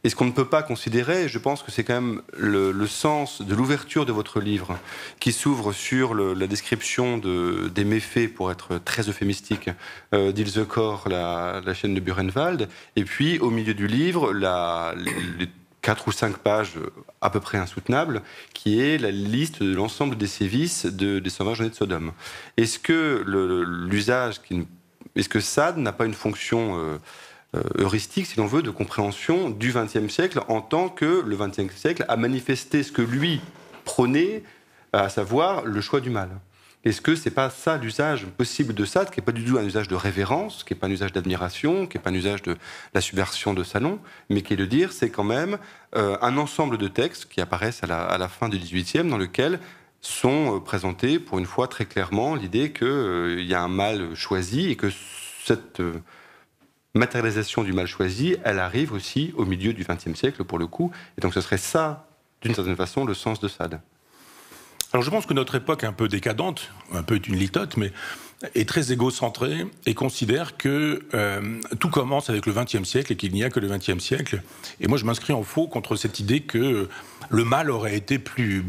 Et ce qu'on ne peut pas considérer, je pense que c'est quand même le sens de l'ouverture de votre livre, qui s'ouvre sur la description des méfaits, pour être très euphémistique, d'Ilsekor, la chaîne de Buchenwald, et puis au milieu du livre, les 4 ou 5 pages à peu près insoutenables, qui est la liste de l'ensemble des sévices des sauvages nés de Sodome. Est-ce que est-ce que Sade n'a pas une fonction heuristique, si l'on veut, de compréhension du XXe siècle, en tant que le XXe siècle a manifesté ce que lui prônait, à savoir le choix du mal? Est-ce que c'est pas ça l'usage possible de Sade, qui n'est pas du tout un usage de révérence, qui n'est pas un usage d'admiration, qui n'est pas un usage de la subversion de salon, mais qui est de dire c'est quand même un ensemble de textes qui apparaissent à la fin du XVIIIe, dans lequel sont présentés pour une fois très clairement l'idée qu'il y a un mal choisi et que cette matérialisation du mal choisi, elle arrive aussi au milieu du XXe siècle pour le coup. Et donc ce serait ça, d'une certaine façon, le sens de Sade. Alors je pense que notre époque est un peu décadente, un peu une litote, mais est très égocentrée et considère que tout commence avec le XXe siècle et qu'il n'y a que le XXe siècle. Et moi je m'inscris en faux contre cette idée que le mal aurait été plus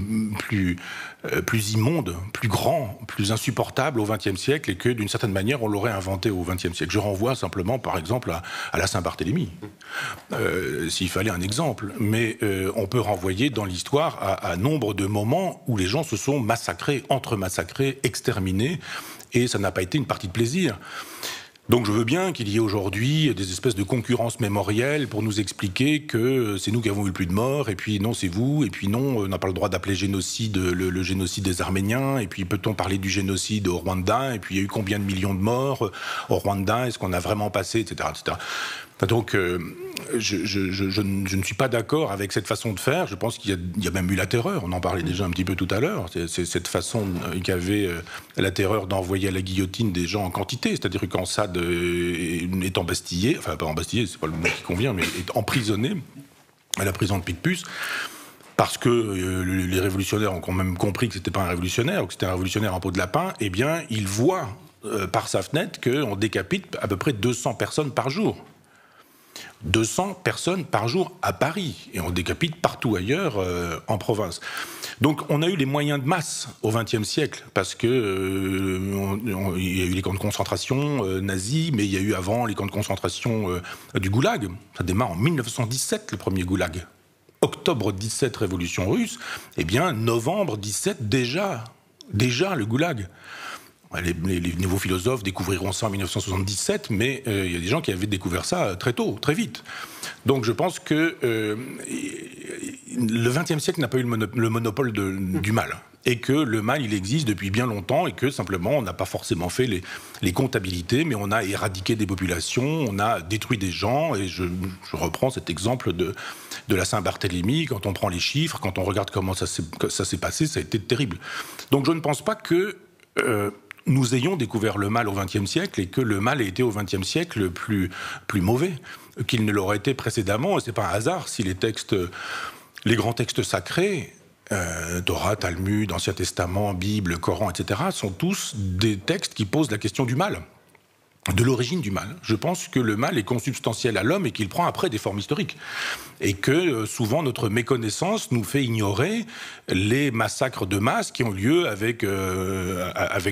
immonde, plus grand, plus insupportable au XXe siècle et que d'une certaine manière on l'aurait inventé au XXe siècle. Je renvoie simplement par exemple à la Saint-Barthélemy, s'il fallait un exemple. Mais on peut renvoyer dans l'histoire à nombre de moments où les gens se sont massacrés, entre-massacrés, exterminés, et ça n'a pas été une partie de plaisir. Donc je veux bien qu'il y ait aujourd'hui des espèces de concurrences mémorielles pour nous expliquer que c'est nous qui avons eu le plus de morts, et puis non c'est vous, et puis non on n'a pas le droit d'appeler génocide le génocide des Arméniens, et puis peut-on parler du génocide au Rwanda, et puis il y a eu combien de millions de morts au Rwanda, est-ce qu'on a vraiment passé, etc. etc. Donc je ne suis pas d'accord avec cette façon de faire. Je pense qu'il y a même eu la terreur, on en parlait déjà un petit peu tout à l'heure. C'est cette façon qu'avait la terreur d'envoyer à la guillotine des gens en quantité, c'est-à-dire que quand Sade est embastillé, enfin pas embastillé, c'est pas le mot qui convient, mais est emprisonné à la prison de Picpus, parce que les révolutionnaires ont quand même compris que c'était pas un révolutionnaire, ou que c'était un révolutionnaire en peau de lapin, eh bien il voit par sa fenêtre qu'on décapite à peu près 200 personnes par jour. 200 personnes par jour à Paris, et on décapite partout ailleurs en province. Donc on a eu les moyens de masse au XXe siècle, parce que il y a eu les camps de concentration nazis, mais il y a eu avant les camps de concentration du Goulag. Ça démarre en 1917, le premier Goulag. Octobre 17, révolution russe, eh bien novembre 17, déjà le Goulag. Les nouveaux philosophes découvriront ça en 1977, mais il y a des gens qui avaient découvert ça très tôt, très vite. Donc je pense que le XXe siècle n'a pas eu le monopole du mal. Et que le mal, il existe depuis bien longtemps, et que simplement, on n'a pas forcément fait les comptabilités, mais on a éradiqué des populations, on a détruit des gens, et je reprends cet exemple de la Saint-Barthélemy. Quand on prend les chiffres, quand on regarde comment ça s'est passé, ça a été terrible. Donc je ne pense pas que nous ayons découvert le mal au XXe siècle et que le mal ait été au XXe siècle plus mauvais qu'il ne l'aurait été précédemment. Et c'est pas un hasard si les grands textes sacrés, Torah, Talmud, Ancien Testament, Bible, Coran, etc., sont tous des textes qui posent la question du mal, de l'origine du mal. Je pense que le mal est consubstantiel à l'homme et qu'il prend après des formes historiques. Et que souvent notre méconnaissance nous fait ignorer les massacres de masse qui ont lieu avec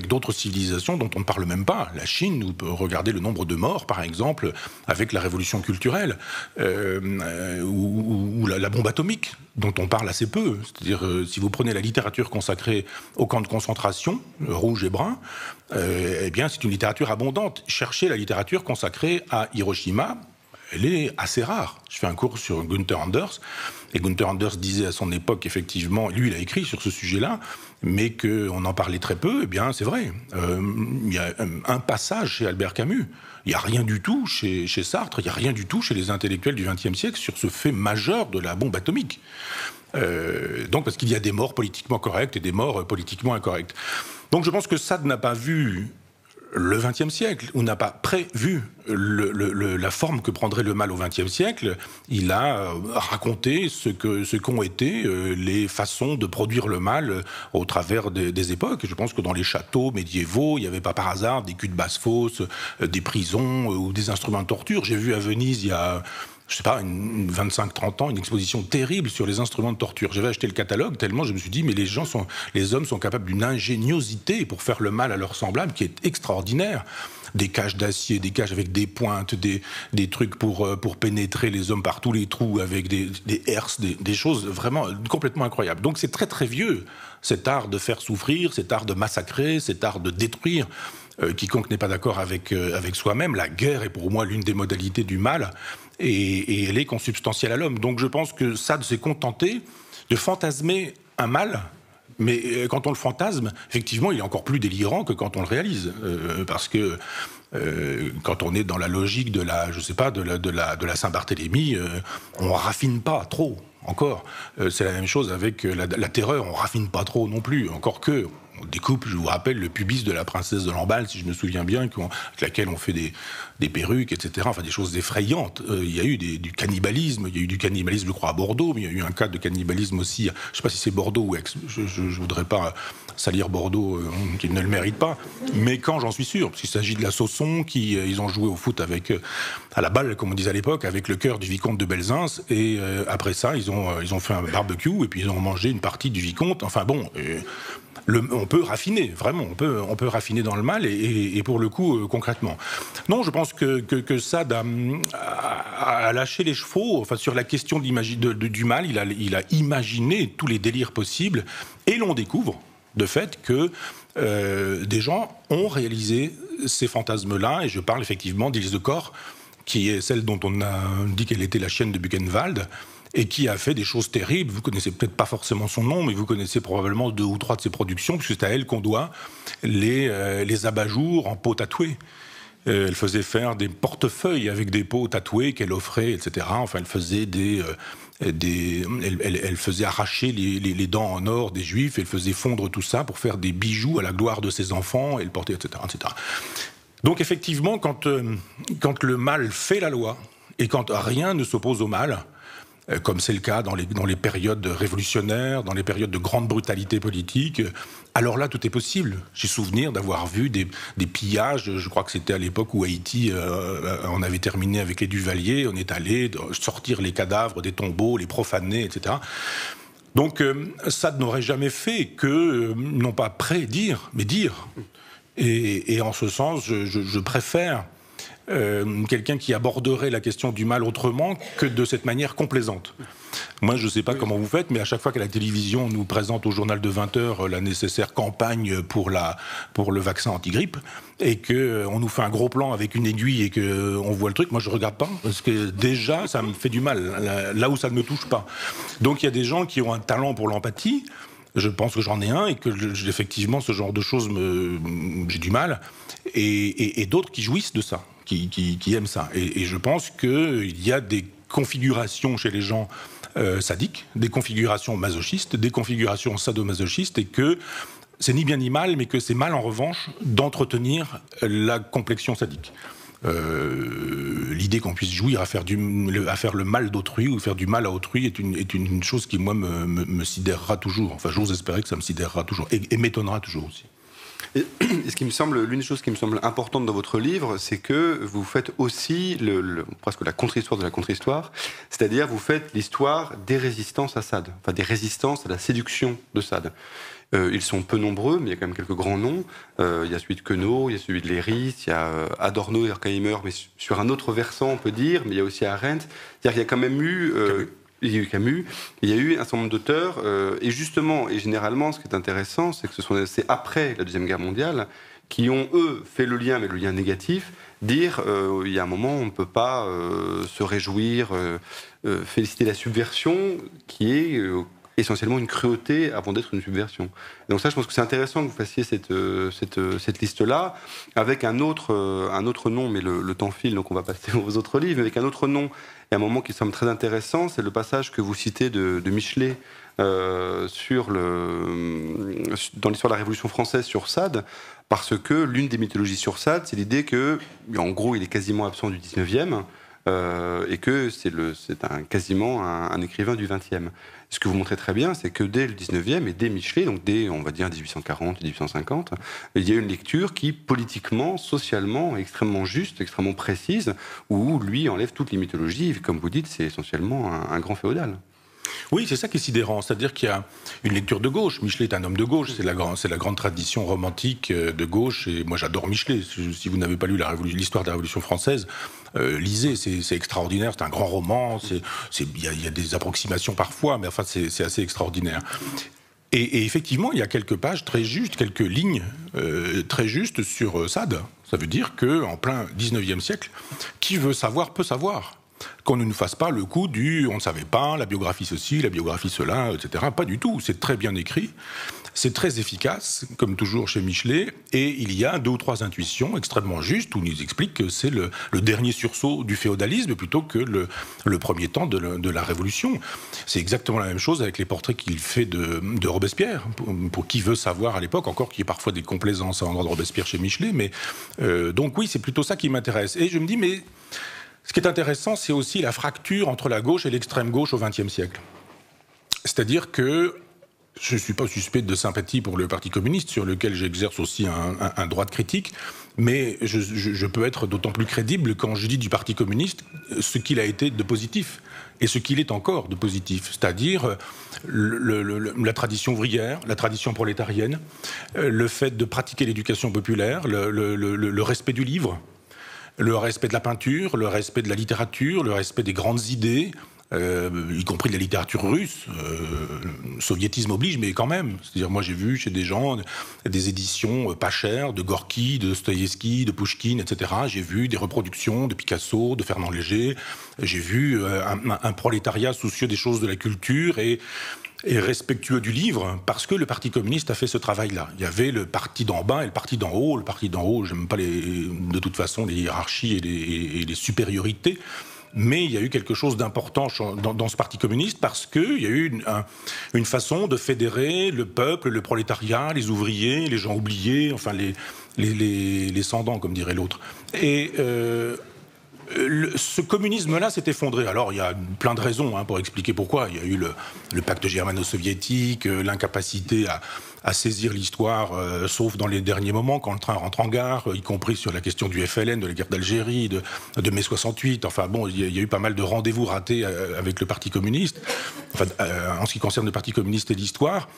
d'autres civilisations dont on ne parle même pas. La Chine, on peut regarder le nombre de morts, par exemple, avec la révolution culturelle, ou la bombe atomique, dont on parle assez peu. C'est-à-dire, si vous prenez la littérature consacrée aux camps de concentration, rouge et brun, eh bien c'est une littérature abondante. Cherchez la littérature consacrée à Hiroshima, elle est assez rare. Je fais un cours sur Günther Anders, et Günther Anders disait à son époque, effectivement, lui il a écrit sur ce sujet-là, mais qu'on en parlait très peu, eh bien c'est vrai. Il y a un passage chez Albert Camus, il n'y a rien du tout chez Sartre, il n'y a rien du tout chez les intellectuels du XXe siècle sur ce fait majeur de la bombe atomique. Donc parce qu'il y a des morts politiquement correctes et des morts politiquement incorrectes. Donc je pense que Sade n'a pas vu le XXe siècle, ou n'a pas prévu la forme que prendrait le mal au XXe siècle. Il a raconté ce qu'ont été les façons de produire le mal au travers des époques. Je pense que dans les châteaux médiévaux, il n'y avait pas par hasard des culs de basse-fosse, des prisons ou des instruments de torture. J'ai vu à Venise, il y a... je sais pas, 25-30 ans, une exposition terrible sur les instruments de torture. J'avais acheté le catalogue tellement je me suis dit, mais les hommes sont capables d'une ingéniosité pour faire le mal à leurs semblables qui est extraordinaire. Des cages d'acier, des cages avec des pointes, des trucs pour pénétrer les hommes par tous les trous avec des herses, des choses vraiment complètement incroyables. Donc c'est très très vieux, cet art de faire souffrir, cet art de massacrer, cet art de détruire. Quiconque n'est pas d'accord avec soi-même, la guerre est pour moi l'une des modalités du mal, et elle est consubstantielle à l'homme. Donc je pense que Sade s'est contenté de fantasmer un mal, mais quand on le fantasme, effectivement, il est encore plus délirant que quand on le réalise, parce que quand on est dans la logique de la, je sais pas, de la Saint-Barthélemy, on raffine pas trop. Encore, c'est la même chose avec la terreur, on raffine pas trop non plus, encore que on découpe, je vous rappelle, le pubis de la princesse de Lamballe, si je me souviens bien, avec laquelle on fait des perruques, etc. Enfin, des choses effrayantes. Il y a eu du cannibalisme, il y a eu du cannibalisme, je crois, à Bordeaux, mais il y a eu un cas de cannibalisme aussi, je ne sais pas si c'est Bordeaux ou Aix, je ne voudrais pas salir Bordeaux, qui ne le mérite pas, mais quand, j'en suis sûr, parce qu'il s'agit de la Sausson, ils ont joué au foot à la balle, comme on disait à l'époque, avec le cœur du vicomte de Belzins, et après ça, ils ont fait un barbecue, et puis ils ont mangé une partie du vicomte, enfin bon... on peut raffiner, vraiment, on peut raffiner dans le mal, et pour le coup, concrètement. Non, je pense que Sade a lâché les chevaux, enfin, sur la question du mal, il a imaginé tous les délires possibles, et l'on découvre, de fait, que des gens ont réalisé ces fantasmes-là, et je parle effectivement d'Ilse de Cor, qui est celle dont on a dit qu'elle était la chienne de Buchenwald, et qui a fait des choses terribles. Vous connaissez peut-être pas forcément son nom, mais vous connaissez probablement 2 ou 3 de ses productions, puisque c'est à elle qu'on doit les abat-jours en peau tatouée. Elle faisait faire des portefeuilles avec des peaux tatouées qu'elle offrait, etc. Enfin, elle faisait elle faisait arracher les dents en or des Juifs, elle faisait fondre tout ça pour faire des bijoux à la gloire de ses enfants, et le porter, etc., etc. Donc effectivement, quand le mal fait la loi, et quand rien ne s'oppose au mal, comme c'est le cas dans les périodes révolutionnaires, dans les périodes de grande brutalité politique, alors là, tout est possible. J'ai souvenir d'avoir vu des pillages, je crois que c'était à l'époque où Haïti, on avait terminé avec les Duvalier, on est allé sortir les cadavres des tombeaux, les profaner, etc. Donc, Sade n'aurait jamais fait que, non pas prédire, mais dire. Et en ce sens, je préfère... quelqu'un qui aborderait la question du mal autrement que de cette manière complaisante. Moi, je ne sais pas comment vous faites, mais à chaque fois que la télévision nous présente au journal de 20h la nécessaire campagne pour le vaccin anti-grippe, et qu'on nous fait un gros plan avec une aiguille et qu'on voit le truc, moi je ne regarde pas, parce que déjà, ça me fait du mal, là où ça ne me touche pas. Donc il y a des gens qui ont un talent pour l'empathie, je pense que j'en ai un, et que effectivement, ce genre de choses, j'ai du mal, et d'autres qui jouissent de ça. Qui aiment ça. Et je pense qu'il y a des configurations chez les gens sadiques, des configurations masochistes, des configurations sadomasochistes, et que c'est ni bien ni mal, mais que c'est mal en revanche d'entretenir la complexion sadique. L'idée qu'on puisse jouir à faire le mal d'autrui ou faire du mal à autrui est une chose qui, moi, me sidérera toujours. Enfin, j'ose espérer que ça me sidérera toujours, et m'étonnera toujours aussi. Et l'une des choses qui me semble importante dans votre livre, c'est que vous faites aussi presque la contre-histoire de la contre-histoire, c'est-à-dire vous faites l'histoire des résistances à Sade, enfin des résistances à la séduction de Sade. Ils sont peu nombreux, mais il y a quand même quelques grands noms. Il y a celui de Queneau, il y a celui de Léris, il y a Adorno et Horkheimer, mais sur un autre versant, on peut dire, mais il y a aussi Arendt. C'est-à-dire qu'il y a quand même eu... il y a eu Camus, il y a eu un certain nombre d'auteurs, et justement, et généralement, ce qui est intéressant, c'est que c'est après la Deuxième Guerre mondiale qui ont, eux, fait le lien, mais le lien négatif, dire, il y a un moment, on ne peut pas se réjouir, féliciter la subversion, qui est essentiellement une cruauté avant d'être une subversion. Et donc ça, je pense que c'est intéressant que vous fassiez cette liste-là, avec un autre nom, mais le temps file, donc on va passer aux autres livres, mais avec un autre nom, et un moment qui semble très intéressant, c'est le passage que vous citez de Michelet dans l'histoire de la Révolution française sur Sade, parce que l'une des mythologies sur Sade, c'est l'idée que, en gros, il est quasiment absent du 19e, et que c'est quasiment un écrivain du 20e. Ce que vous montrez très bien, c'est que dès le 19e et dès Michelet, donc dès, on va dire, 1840, 1850, il y a une lecture qui, politiquement, socialement, est extrêmement juste, extrêmement précise, où lui enlève toutes les mythologies. Comme vous dites, c'est essentiellement un grand féodal. Oui, c'est ça qui est sidérant, c'est-à-dire qu'il y a une lecture de gauche. Michelet est un homme de gauche, c'est la grande tradition romantique de gauche, et moi j'adore Michelet. Si vous n'avez pas lu l'histoire de la Révolution française, lisez, c'est extraordinaire, c'est un grand roman, il y a des approximations parfois, mais enfin c'est assez extraordinaire. Et effectivement, il y a quelques pages très justes, quelques lignes très justes sur Sade. Ça veut dire qu'en plein 19e siècle, qui veut savoir peut savoir. Qu'on ne nous fasse pas le coup du « on ne savait pas, la biographie ceci, la biographie cela », etc. Pas du tout, c'est très bien écrit, c'est très efficace, comme toujours chez Michelet, et il y a 2 ou 3 intuitions extrêmement justes où il nous explique que c'est le dernier sursaut du féodalisme plutôt que le premier temps de la Révolution. C'est exactement la même chose avec les portraits qu'il fait de Robespierre, pour qui veut savoir à l'époque, encore qu'il y ait parfois des complaisances à l'endroit de Robespierre chez Michelet, mais donc oui, c'est plutôt ça qui m'intéresse. Et je me dis, mais ce qui est intéressant, c'est aussi la fracture entre la gauche et l'extrême gauche au XXe siècle. C'est-à-dire que je ne suis pas suspect de sympathie pour le Parti communiste, sur lequel j'exerce aussi un droit de critique, mais je peux être d'autant plus crédible quand je dis du Parti communiste ce qu'il a été de positif et ce qu'il est encore de positif, c'est-à-dire la tradition ouvrière, la tradition prolétarienne, le fait de pratiquer l'éducation populaire, le respect du livre, le respect de la peinture, le respect de la littérature, le respect des grandes idées, y compris de la littérature russe, soviétisme oblige, mais quand même. C'est-à-dire, moi j'ai vu chez des gens des éditions pas chères de Gorky, de Dostoïevski, de Pouchkine, etc. J'ai vu des reproductions de Picasso, de Fernand Léger. J'ai vu un prolétariat soucieux des choses de la culture et respectueux du livre, parce que le Parti communiste a fait ce travail-là. Il y avait le parti d'en bas et le parti d'en haut. Le parti d'en haut, j'aime pas de toute façon les hiérarchies et les supériorités, mais il y a eu quelque chose d'important dans ce Parti communiste parce qu'il y a eu une façon de fédérer le peuple, le prolétariat, les ouvriers, les gens oubliés, enfin les sans-dents, comme dirait l'autre. Et ce communisme-là s'est effondré. Alors, il y a plein de raisons pour expliquer pourquoi. Il y a eu le pacte germano-soviétique, l'incapacité à saisir l'histoire, sauf dans les derniers moments, quand le train rentre en gare, y compris sur la question du FLN, de la guerre d'Algérie, de mai 68. Enfin bon, il y a eu pas mal de rendez-vous ratés avec le Parti communiste, enfin, en ce qui concerne le Parti communiste et l'histoire.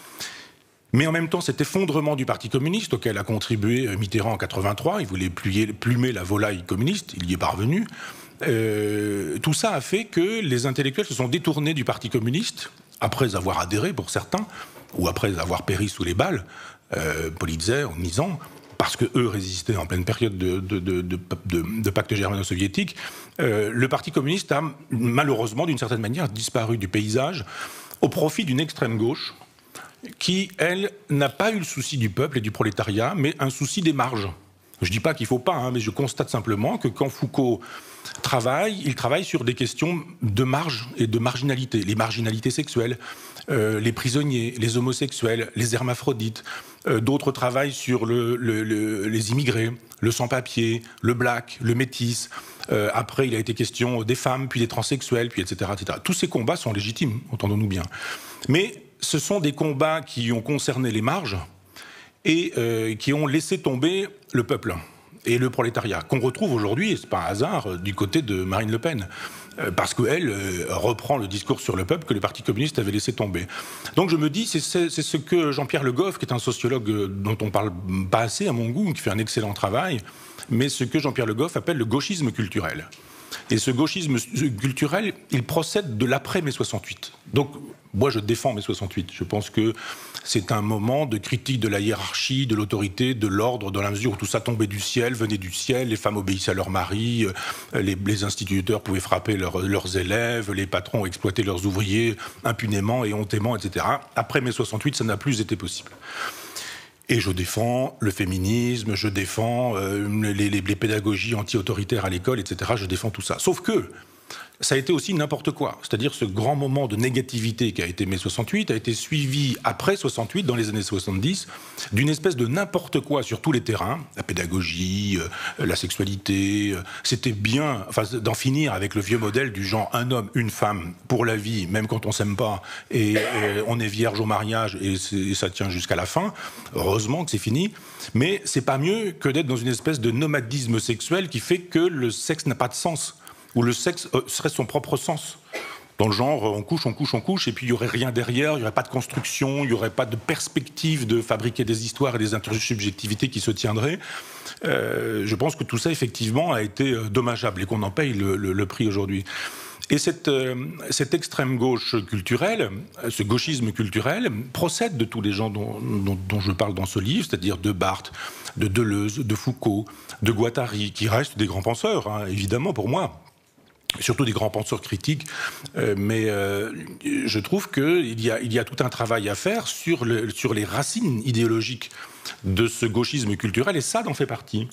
Mais en même temps, cet effondrement du Parti communiste, auquel a contribué Mitterrand en 83, il voulait plumer la volaille communiste, il y est parvenu, tout ça a fait que les intellectuels se sont détournés du Parti communiste, après avoir adhéré pour certains, ou après avoir péri sous les balles, Politzer, Nizan, parce qu'eux résistaient en pleine période de pacte germano-soviétique. Le Parti communiste a malheureusement, d'une certaine manière, disparu du paysage au profit d'une extrême gauche, qui, elle, n'a pas eu le souci du peuple et du prolétariat, mais un souci des marges. Je ne dis pas qu'il ne faut pas, mais je constate simplement que quand Foucault travaille, il travaille sur des questions de marge et de marginalité. Les marginalités sexuelles, les prisonniers, les homosexuels, les hermaphrodites. D'autres travaillent sur les immigrés, le sans-papier, le black, le métis. Après, il a été question des femmes, puis des transsexuels, puis etc., etc. Tous ces combats sont légitimes, entendons-nous bien. Mais ce sont des combats qui ont concerné les marges et qui ont laissé tomber le peuple et le prolétariat, qu'on retrouve aujourd'hui, et c'est pas un hasard, du côté de Marine Le Pen, parce qu'elle reprend le discours sur le peuple que le Parti communiste avait laissé tomber. Donc je me dis, c'est ce que Jean-Pierre Le Goff, qui est un sociologue dont on parle pas assez à mon goût, qui fait un excellent travail, mais ce que Jean-Pierre Le Goff appelle le gauchisme culturel. Et ce gauchisme culturel, il procède de l'après-mai 68. Donc, moi, je défends mai 68. Je pense que c'est un moment de critique de la hiérarchie, de l'autorité, de l'ordre, dans la mesure où tout ça tombait du ciel, venait du ciel, les femmes obéissaient à leurs maris, les instituteurs pouvaient frapper leurs élèves, les patrons exploitaient leurs ouvriers impunément et hontément, etc. Après mai 68, ça n'a plus été possible. Et je défends le féminisme, je défends les pédagogies anti-autoritaires à l'école, etc. Je défends tout ça. Sauf que ça a été aussi n'importe quoi. C'est-à-dire ce grand moment de négativité qui a été mai 68 a été suivi après 68, dans les années 70, d'une espèce de n'importe quoi sur tous les terrains, la pédagogie, la sexualité. C'était bien, enfin, d'en finir avec le vieux modèle du genre un homme, une femme pour la vie, même quand on s'aime pas, et on est vierge au mariage et ça tient jusqu'à la fin. Heureusement que c'est fini, mais c'est pas mieux que d'être dans une espèce de nomadisme sexuel qui fait que le sexe n'a pas de sens, où le sexe serait son propre sens. Dans le genre, on couche, et puis il n'y aurait rien derrière, il n'y aurait pas de construction, il n'y aurait pas de perspective de fabriquer des histoires et des intersubjectivités qui se tiendraient. Je pense que tout ça, effectivement, a été dommageable et qu'on en paye le prix aujourd'hui. Et cette extrême gauche culturelle, ce gauchisme culturel, procède de tous les gens dont je parle dans ce livre, c'est-à-dire de Barthes, de Deleuze, de Foucault, de Guattari, qui restent des grands penseurs, hein, évidemment, pour moi. Surtout des grands penseurs critiques, mais je trouve qu'il y a tout un travail à faire sur les racines idéologiques de ce gauchisme culturel, et Sade en fait partie.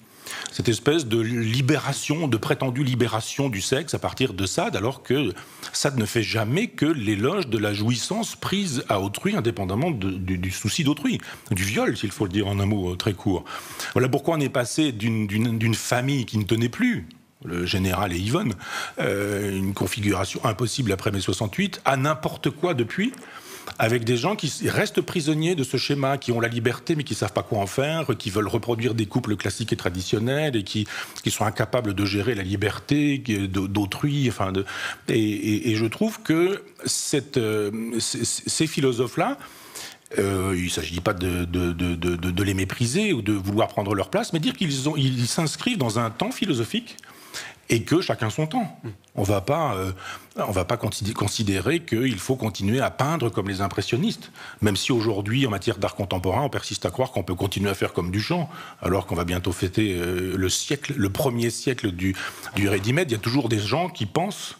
Cette espèce de libération, de prétendue libération du sexe à partir de Sade, alors que Sade ne fait jamais que l'éloge de la jouissance prise à autrui, indépendamment du souci d'autrui, du viol, s'il faut le dire en un mot très court. Voilà pourquoi on est passé d'une famille qui ne tenait plus, le général et Yvonne, une configuration impossible après mai 68, à n'importe quoi depuis, avec des gens qui restent prisonniers de ce schéma, qui ont la liberté mais qui ne savent pas quoi en faire, qui veulent reproduire des couples classiques et traditionnels et qui sont incapables de gérer la liberté d'autrui. Enfin et je trouve que ces philosophes-là, il ne s'agit pas de les mépriser ou de vouloir prendre leur place, mais dire qu'ils s'inscrivent dans un temps philosophique et que chacun son temps. On ne va pas considérer qu'il faut continuer à peindre comme les impressionnistes, même si aujourd'hui, en matière d'art contemporain, on persiste à croire qu'on peut continuer à faire comme Duchamp, alors qu'on va bientôt fêter le premier siècle du ready-made. Il y a toujours des gens qui pensent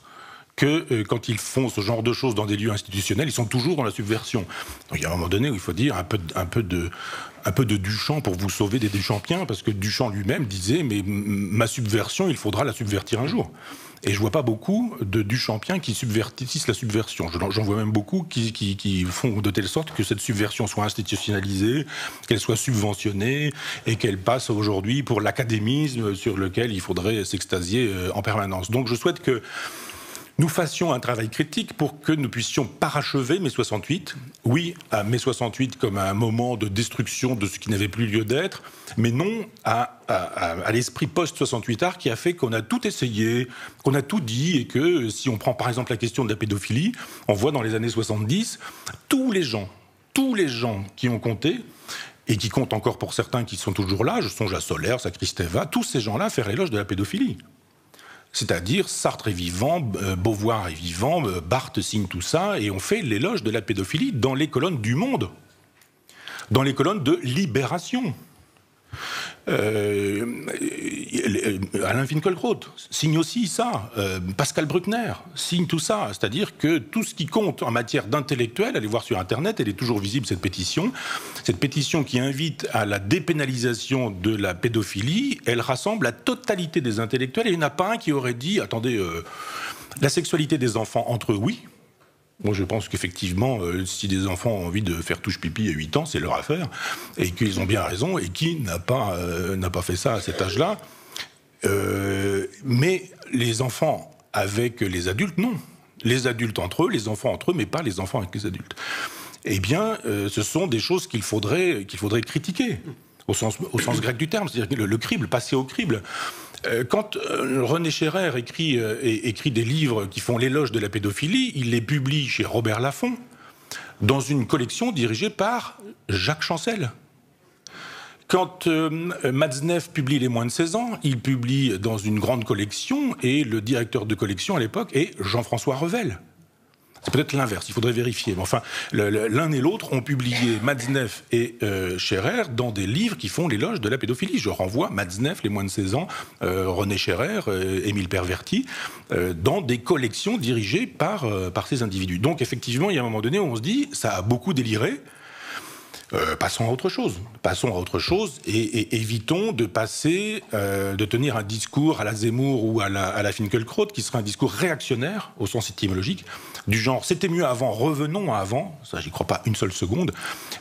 que quand ils font ce genre de choses dans des lieux institutionnels, ils sont toujours dans la subversion. Donc il y a un moment donné où il faut dire un peu de Duchamp pour vous sauver des Duchampiens, parce que Duchamp lui-même disait « mais ma subversion, il faudra la subvertir un jour ». Et je vois pas beaucoup de Duchampiens qui subvertissent la subversion. J'en vois même beaucoup qui font de telle sorte que cette subversion soit institutionnalisée, qu'elle soit subventionnée et qu'elle passe aujourd'hui pour l'académisme sur lequel il faudrait s'extasier en permanence. Donc je souhaite que nous fassions un travail critique pour que nous puissions parachever mai 68. Oui, à mai 68 comme un moment de destruction de ce qui n'avait plus lieu d'être, mais non à l'esprit post-68 art qui a fait qu'on a tout essayé, qu'on a tout dit, et que si on prend par exemple la question de la pédophilie, on voit dans les années 70, tous les gens qui ont compté, et qui comptent encore pour certains qui sont toujours là, je songe à Solers, à Kristeva, tous ces gens-là faire l'éloge de la pédophilie. C'est-à-dire Sartre est vivant, Beauvoir est vivant, Barthes signe tout ça, et on fait l'éloge de la pédophilie dans les colonnes du Monde, dans les colonnes de Libération. Alain Finkielkraut signe aussi ça, Pascal Bruckner signe tout ça, c'est-à-dire que tout ce qui compte en matière d'intellectuel, allez voir sur Internet, elle est toujours visible, cette pétition qui invite à la dépénalisation de la pédophilie, elle rassemble la totalité des intellectuels, et il n'y en a pas un qui aurait dit, attendez, la sexualité des enfants entre eux, oui. Moi, je pense qu'effectivement, si des enfants ont envie de faire touche-pipi à 8 ans, c'est leur affaire, et qu'ils ont bien raison, et qui n'a pas fait ça à cet âge-là. Mais les enfants avec les adultes, non. Les adultes entre eux, les enfants entre eux, mais pas les enfants avec les adultes. Eh bien, ce sont des choses qu'il faudrait critiquer, au sens grec du terme, c'est-à-dire le crible, passer au crible. Quand René Scherrer écrit des livres qui font l'éloge de la pédophilie, il les publie chez Robert Laffont, dans une collection dirigée par Jacques Chancel. Quand Matzneff publie Les moins de 16 ans, il publie dans une grande collection, et le directeur de collection à l'époque est Jean-François Revel. C'est peut-être l'inverse, il faudrait vérifier. Mais enfin, l'un et l'autre ont publié, Matzneff et Scherrer, dans des livres qui font l'éloge de la pédophilie. Je renvoie Matzneff, Les moins de 16 ans, René Scherrer, Émile Perverti, dans des collections dirigées par ces individus. Donc effectivement, il y a un moment donné où on se dit, ça a beaucoup déliré. Passons à autre chose. Passons à autre chose et évitons de passer, de tenir un discours à la Zemmour ou à la Finkielkraut qui serait un discours réactionnaire au sens étymologique, du genre c'était mieux avant, revenons à avant. Ça, j'y crois pas une seule seconde.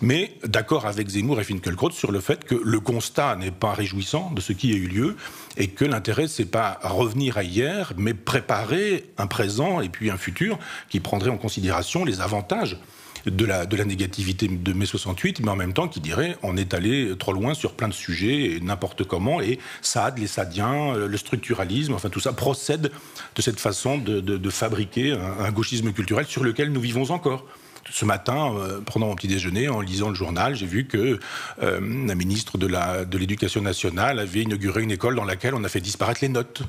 Mais d'accord avec Zemmour et Finkielkraut sur le fait que le constat n'est pas réjouissant de ce qui a eu lieu et que l'intérêt c'est pas revenir à hier, mais préparer un présent et puis un futur qui prendrait en considération les avantages de la négativité de mai 68, mais en même temps qui dirait on est allé trop loin sur plein de sujets, et n'importe comment, et Sade, les Sadiens, le structuralisme, enfin tout ça procède de cette façon de fabriquer un gauchisme culturel sur lequel nous vivons encore. Ce matin, pendant mon petit déjeuner, en lisant le journal, j'ai vu que la ministre de l'Éducation nationale avait inauguré une école dans laquelle on a fait disparaître les notes,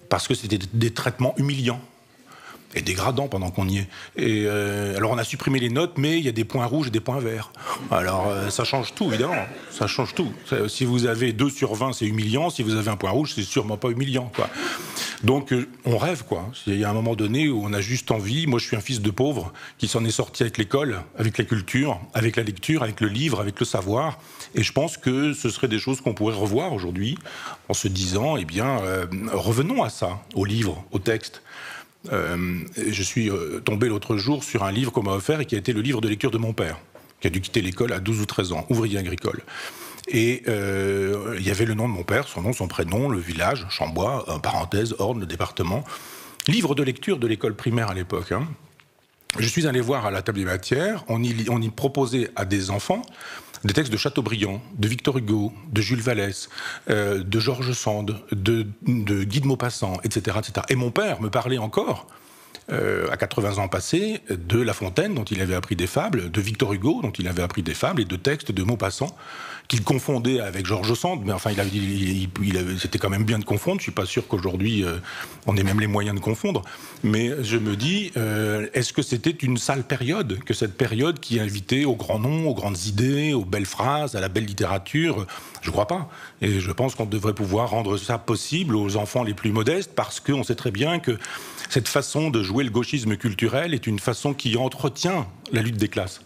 parce que c'était des traitements humiliants et dégradant pendant qu'on y est. Et alors on a supprimé les notes, mais il y a des points rouges et des points verts. Alors ça change tout, évidemment. Ça change tout. Si vous avez 2 sur 20, c'est humiliant. Si vous avez un point rouge, c'est sûrement pas humiliant, quoi. Donc on rêve, quoi. Il y a un moment donné où on a juste envie. Moi, je suis un fils de pauvre qui s'en est sorti avec l'école, avec la culture, avec la lecture, avec le livre, avec le savoir. Et je pense que ce seraient des choses qu'on pourrait revoir aujourd'hui en se disant, eh bien, revenons à ça, au livre, au texte. Je suis tombé l'autre jour sur un livre qu'on m'a offert et qui a été le livre de lecture de mon père, qui a dû quitter l'école à 12 ou 13 ans, ouvrier agricole. Et il y avait le nom de mon père, son nom, son prénom, le village, Chambois, parenthèse, Orne, le département. Livre de lecture de l'école primaire à l'époque. Hein. Je suis allé voir à la table des matières, on y proposait à des enfants des textes de Chateaubriand, de Victor Hugo, de Jules Vallès, de George Sand, de Guy de Maupassant, etc., etc. Et mon père me parlait encore, à 80 ans passés, de La Fontaine, dont il avait appris des fables, de Victor Hugo, dont il avait appris des fables, et de textes de Maupassant, qu'il confondait avec George Sand, mais enfin, c'était quand même bien de confondre. Je suis pas sûr qu'aujourd'hui, on ait même les moyens de confondre. Mais je me dis, est-ce que c'était une sale période, que cette période qui invitait aux grands noms, aux grandes idées, aux belles phrases, à la belle littérature? Je crois pas. Et je pense qu'on devrait pouvoir rendre ça possible aux enfants les plus modestes, parce qu'on sait très bien que cette façon de jouer le gauchisme culturel est une façon qui entretient la lutte des classes.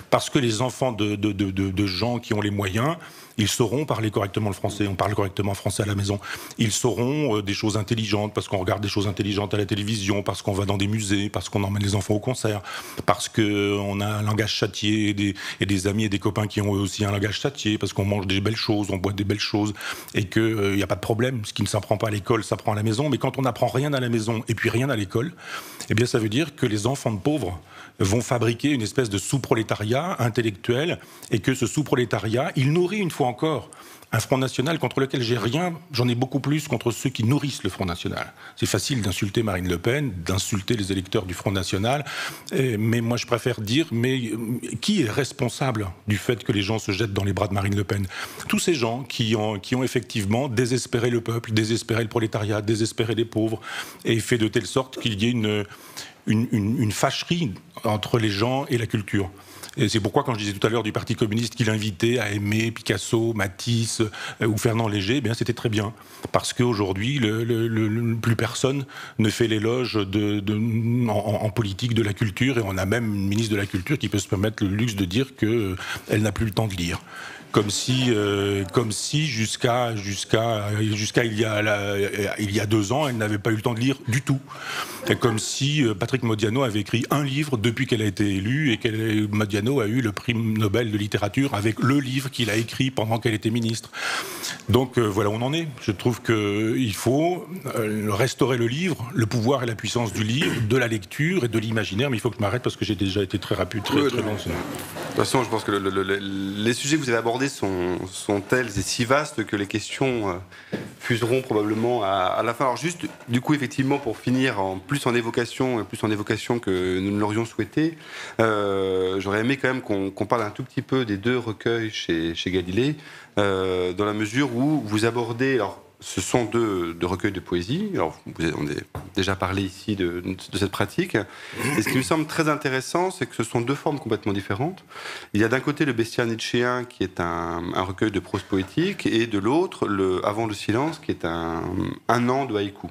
Parce que les enfants de gens qui ont les moyens, ils sauront parler correctement le français. On parle correctement français à la maison. Ils sauront des choses intelligentes, parce qu'on regarde des choses intelligentes à la télévision, parce qu'on va dans des musées, parce qu'on emmène les enfants au concert, parce qu'on a un langage châtié et des amis et des copains qui ont aussi un langage châtié, parce qu'on mange des belles choses, on boit des belles choses, et qu'il n'y a pas de problème. Ce qui ne s'apprend pas à l'école, s'apprend à la maison. Mais quand on n'apprend rien à la maison et puis rien à l'école, eh bien ça veut dire que les enfants de pauvres vont fabriquer une espèce de sous-prolétariat intellectuel, et que ce sous-prolétariat, il nourrit une fois encore un Front National contre lequel j'ai rien, j'en ai beaucoup plus contre ceux qui nourrissent le Front National. C'est facile d'insulter Marine Le Pen, d'insulter les électeurs du Front National, mais moi je préfère dire, mais qui est responsable du fait que les gens se jettent dans les bras de Marine Le Pen? Tous ces gens qui ont effectivement désespéré le peuple, désespéré le prolétariat, désespéré les pauvres, et fait de telle sorte qu'il y ait une fâcherie entre les gens et la culture. Et c'est pourquoi, quand je disais tout à l'heure du Parti communiste qu'il invitait à aimer Picasso, Matisse ou Fernand Léger, eh bien c'était très bien. Parce qu'aujourd'hui, plus personne ne fait l'éloge en politique de la culture, et on a même une ministre de la Culture qui peut se permettre le luxe de dire qu'elle n'a plus le temps de lire. Comme si jusqu'à il y a 2 ans, elle n'avait pas eu le temps de lire du tout. Et comme si Patrick Modiano avait écrit un livre depuis qu'elle a été élue, et que Modiano a eu le prix Nobel de littérature avec le livre qu'il a écrit pendant qu'elle était ministre. Donc voilà où on en est. Je trouve qu'il faut restaurer le livre, le pouvoir et la puissance du livre, de la lecture et de l'imaginaire. Mais il faut que je m'arrête parce que j'ai déjà été très rapide, très long. De toute façon, je pense que les sujets que vous avez abordés sont tels et si vastes que les questions fuseront probablement à la fin. Alors juste, du coup, effectivement, pour finir, plus en évocation que nous ne l'aurions souhaité, j'aurais aimé quand même qu'on parle un tout petit peu des 2 recueils chez Galilée, dans la mesure où vous abordez... Alors, ce sont 2 recueils de poésie. Alors, on a déjà parlé ici de cette pratique. Et ce qui me semble très intéressant, c'est que ce sont 2 formes complètement différentes. Il y a d'un côté le Bestiaire nietzschéen, qui est un recueil de prose poétique, et de l'autre, Avant le silence, qui est un an de haïku.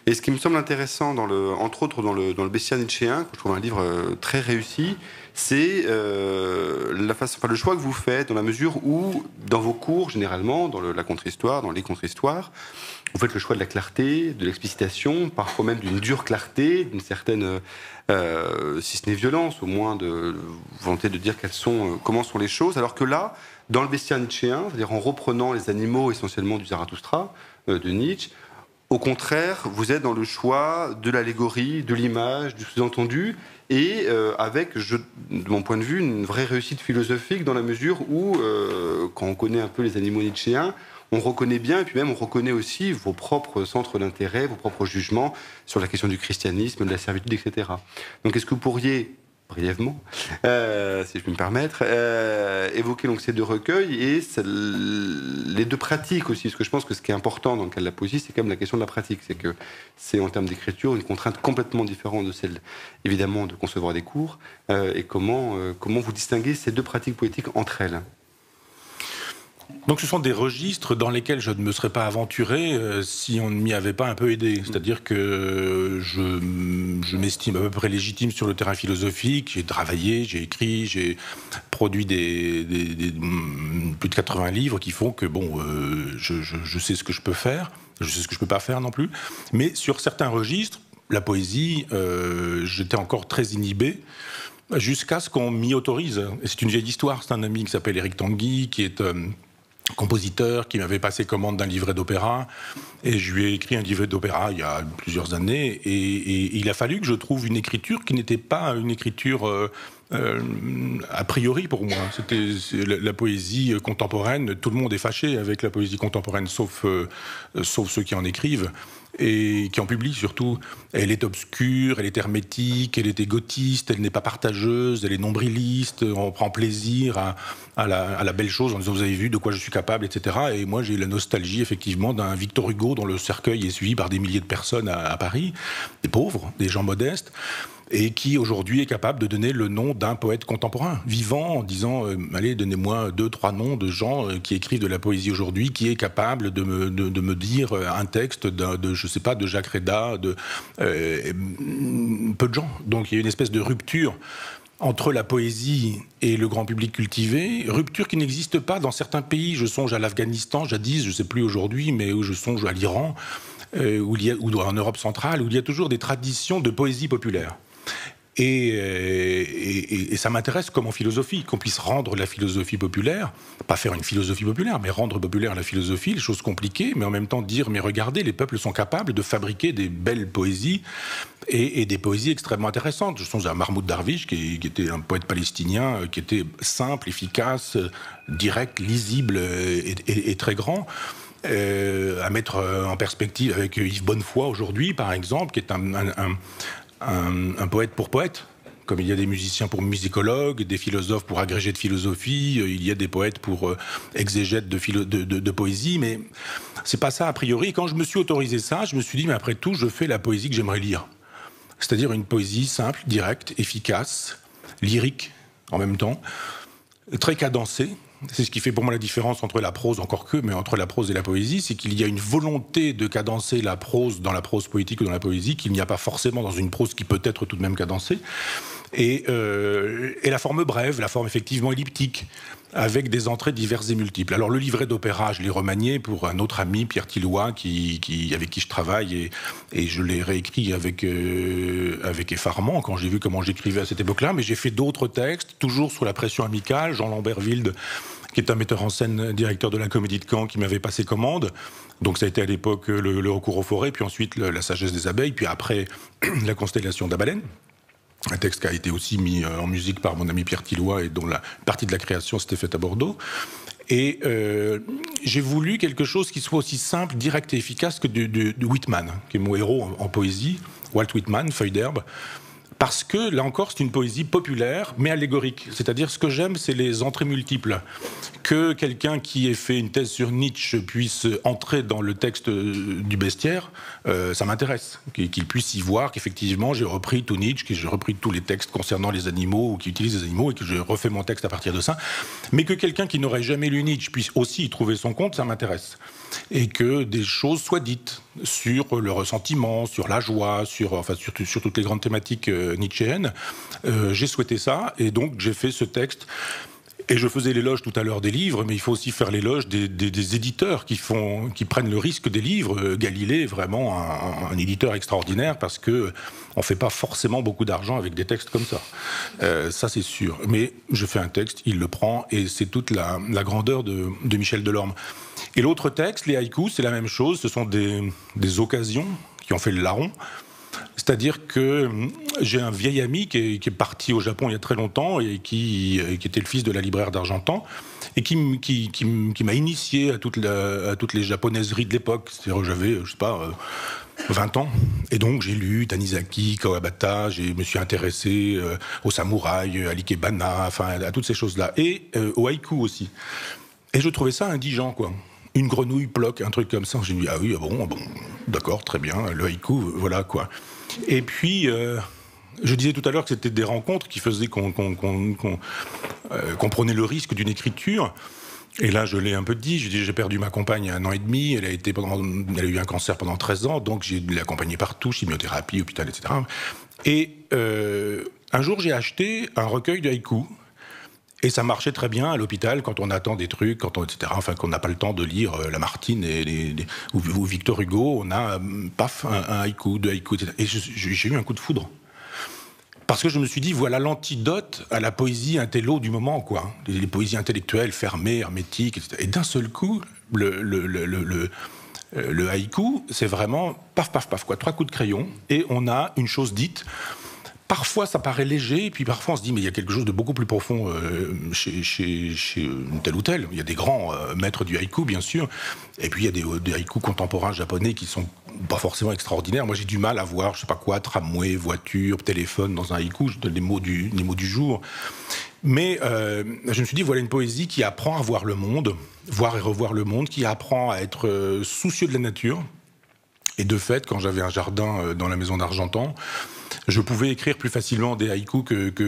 Et ce qui me semble intéressant, entre autres dans le bestiaire nietzschéen, que je trouve un livre très réussi, c'est le choix que vous faites, dans la mesure où, dans vos cours, généralement, dans la contre-histoire, dans les contre-histoires, vous faites le choix de la clarté, de l'explicitation, parfois même d'une dure clarté, d'une certaine, si ce n'est violence, au moins de volonté de dire comment sont les choses, alors que là, dans le bestiaire nietzschéen, c'est-à-dire en reprenant les animaux essentiellement du Zarathustra, de Nietzsche, au contraire, vous êtes dans le choix de l'allégorie, de l'image, du sous-entendu, et avec, de mon point de vue, une vraie réussite philosophique dans la mesure où, quand on connaît un peu les animaux nietzschéens, on reconnaît bien, et puis même on reconnaît aussi vos propres centres d'intérêt, vos propres jugements sur la question du christianisme, de la servitude, etc. Donc est-ce que vous pourriez, brièvement, si je peux me permettre, évoquer donc ces deux recueils et les deux pratiques aussi, parce que je pense que ce qui est important dans le cas de la poésie, c'est quand même la question de la pratique, c'est que c'est en termes d'écriture une contrainte complètement différente de celle, évidemment, de concevoir des cours, et comment vous distinguez ces deux pratiques poétiques entre elles? Donc ce sont des registres dans lesquels je ne me serais pas aventuré si on ne m'y avait pas un peu aidé. C'est-à-dire que je m'estime à peu près légitime sur le terrain philosophique. J'ai travaillé, j'ai écrit, j'ai produit plus de 80 livres qui font que je sais ce que je peux faire, je sais ce que je peux pas faire non plus. Mais sur certains registres, la poésie, j'étais encore très inhibé. Jusqu'à ce qu'on m'y autorise. Et c'est une vieille histoire. C'est un ami qui s'appelle Éric Tanguy, qui est compositeur, qui m'avait passé commande d'un livret d'opéra. Et je lui ai écrit un livret d'opéra il y a plusieurs années. Et il a fallu que je trouve une écriture qui n'était pas une écriture a priori pour moi. C'était la poésie contemporaine. Tout le monde est fâché avec la poésie contemporaine, sauf ceux qui en écrivent. Et qui en publie surtout. Elle est obscure, elle est hermétique, elle est égotiste, elle n'est pas partageuse, elle est nombriliste, on prend plaisir à la belle chose en disant vous avez vu de quoi je suis capable, etc. Et moi j'ai la nostalgie effectivement d'un Victor Hugo dont le cercueil est suivi par des milliers de personnes à Paris, des pauvres, des gens modestes, et qui aujourd'hui est capable de donner le nom d'un poète contemporain, vivant, en disant allez, donnez-moi 2-3 noms de gens qui écrivent de la poésie aujourd'hui, qui est capable de me dire un texte je sais pas, de Jacques Réda, peu de gens. Donc il y a une espèce de rupture entre la poésie et le grand public cultivé, rupture qui n'existe pas dans certains pays. Je songe à l'Afghanistan, jadis, je ne sais plus aujourd'hui, mais où je songe à l'Iran, ou en Europe centrale, où il y a toujours des traditions de poésie populaire. Et ça m'intéresse comme en philosophie, qu'on puisse rendre la philosophie populaire, pas faire une philosophie populaire, mais rendre populaire la philosophie, les choses compliquées, mais en même temps dire, mais regardez, les peuples sont capables de fabriquer des belles poésies et des poésies extrêmement intéressantes. Je songe à Mahmoud Darwish, qui était un poète palestinien, qui était simple, efficace, direct, lisible et très grand. À mettre en perspective avec Yves Bonnefoy aujourd'hui, par exemple, qui est un poète pour poète, comme il y a des musiciens pour musicologues, des philosophes pour agrégés de philosophie, il y a des poètes pour exégètes de poésie, mais c'est pas ça a priori. Et quand je me suis autorisé ça, je me suis dit, mais après tout, je fais la poésie que j'aimerais lire. C'est-à-dire une poésie simple, directe, efficace, lyrique en même temps, très cadencée. C'est ce qui fait pour moi la différence entre la prose, encore que, mais entre la prose et la poésie, c'est qu'il y a une volonté de cadencer la prose dans la prose poétique ou dans la poésie, qu'il n'y a pas forcément dans une prose qui peut être tout de même cadencée. Et la forme brève, la forme effectivement elliptique, avec des entrées diverses et multiples. Alors le livret d'opéra, je l'ai remanié pour un autre ami, Pierre Tillois, avec qui je travaille, et je l'ai réécrit avec effarement quand j'ai vu comment j'écrivais à cette époque-là, mais j'ai fait d'autres textes, toujours sous la pression amicale. Jean-Lambert Wilde, qui est un metteur en scène, directeur de la Comédie de Caen, qui m'avait passé commande. Donc ça a été à l'époque le recours aux forêts, puis ensuite la sagesse des abeilles, puis après la constellation d'Abalène. Un texte qui a été aussi mis en musique par mon ami Pierre Tillois et dont la partie de la création s'était faite à Bordeaux. Et j'ai voulu quelque chose qui soit aussi simple, direct et efficace que de Whitman, qui est mon héros en poésie, Walt Whitman, Feuille d'herbe. Parce que, là encore, c'est une poésie populaire, mais allégorique. C'est-à-dire, ce que j'aime, c'est les entrées multiples. Que quelqu'un qui ait fait une thèse sur Nietzsche puisse entrer dans le texte du bestiaire, ça m'intéresse. Qu'il puisse y voir qu'effectivement, j'ai repris tout Nietzsche, que j'ai repris tous les textes concernant les animaux, ou qui utilisent les animaux, et que je refais mon texte à partir de ça. Mais que quelqu'un qui n'aurait jamais lu Nietzsche puisse aussi y trouver son compte, ça m'intéresse. Et que des choses soient dites. sur le ressentiment, sur la joie, sur toutes les grandes thématiques nietzschéennes. J'ai souhaité ça, et donc j'ai fait ce texte. Et je faisais l'éloge tout à l'heure des livres, mais il faut aussi faire l'éloge des éditeurs qui prennent le risque des livres. Galilée est vraiment un éditeur extraordinaire, parce que on fait pas forcément beaucoup d'argent avec des textes comme ça. Ça, c'est sûr. Mais je fais un texte, il le prend, et c'est toute la grandeur de Michel Delorme. Et l'autre texte, les haïkus, c'est la même chose. Ce sont des occasions qui ont fait le larron. C'est-à-dire que j'ai un vieil ami qui est parti au Japon il y a très longtemps, et qui était le fils de la libraire d'Argentan, et qui m'a initié à toutes les japonaiseries de l'époque. C'est-à-dire que j'avais, je sais pas, 20 ans. Et donc j'ai lu Tanizaki, Kawabata, je me suis intéressé aux samouraïs, à l'ikebana, enfin à toutes ces choses-là. Et au haïku aussi. Et je trouvais ça indigent, quoi. Une grenouille ploque, un truc comme ça. J'ai dit, ah oui, bon, d'accord, très bien, le haïku, voilà, quoi. Et puis, je disais tout à l'heure que c'était des rencontres qui faisaient qu'on prenait le risque d'une écriture. Et là, je l'ai un peu dit, j'ai perdu ma compagne à 1 an et demi, elle a eu un cancer pendant 13 ans, donc j'ai dû l'accompagner partout, chimiothérapie, hôpital, etc. Et un jour, j'ai acheté un recueil de haïkus. Et ça marchait très bien à l'hôpital quand on attend des trucs, etc. Enfin, qu'on n'a pas le temps de lire Lamartine ou Victor Hugo, on a, paf, un haïku, 2 haïkus, etc. Et j'ai eu un coup de foudre. Parce que je me suis dit, voilà l'antidote à la poésie intello du moment, quoi. Les poésies intellectuelles fermées, hermétiques, etc. Et d'un seul coup, le haïku, c'est vraiment paf, paf, paf, quoi. 3 coups de crayon, et on a une chose dite. Parfois, ça paraît léger, et puis parfois, on se dit, mais il y a quelque chose de beaucoup plus profond chez tel ou tel. Il y a des grands maîtres du haïku, bien sûr, et puis il y a des haïkus contemporains japonais qui sont pas forcément extraordinaires. Moi, j'ai du mal à voir, je sais pas quoi, tramway, voiture, téléphone dans un haïku, je donne les mots du jour. Mais je me suis dit, voilà une poésie qui apprend à voir le monde, voir et revoir le monde, qui apprend à être soucieux de la nature. Et de fait, quand j'avais un jardin dans la maison d'Argentan, je pouvais écrire plus facilement des haïkus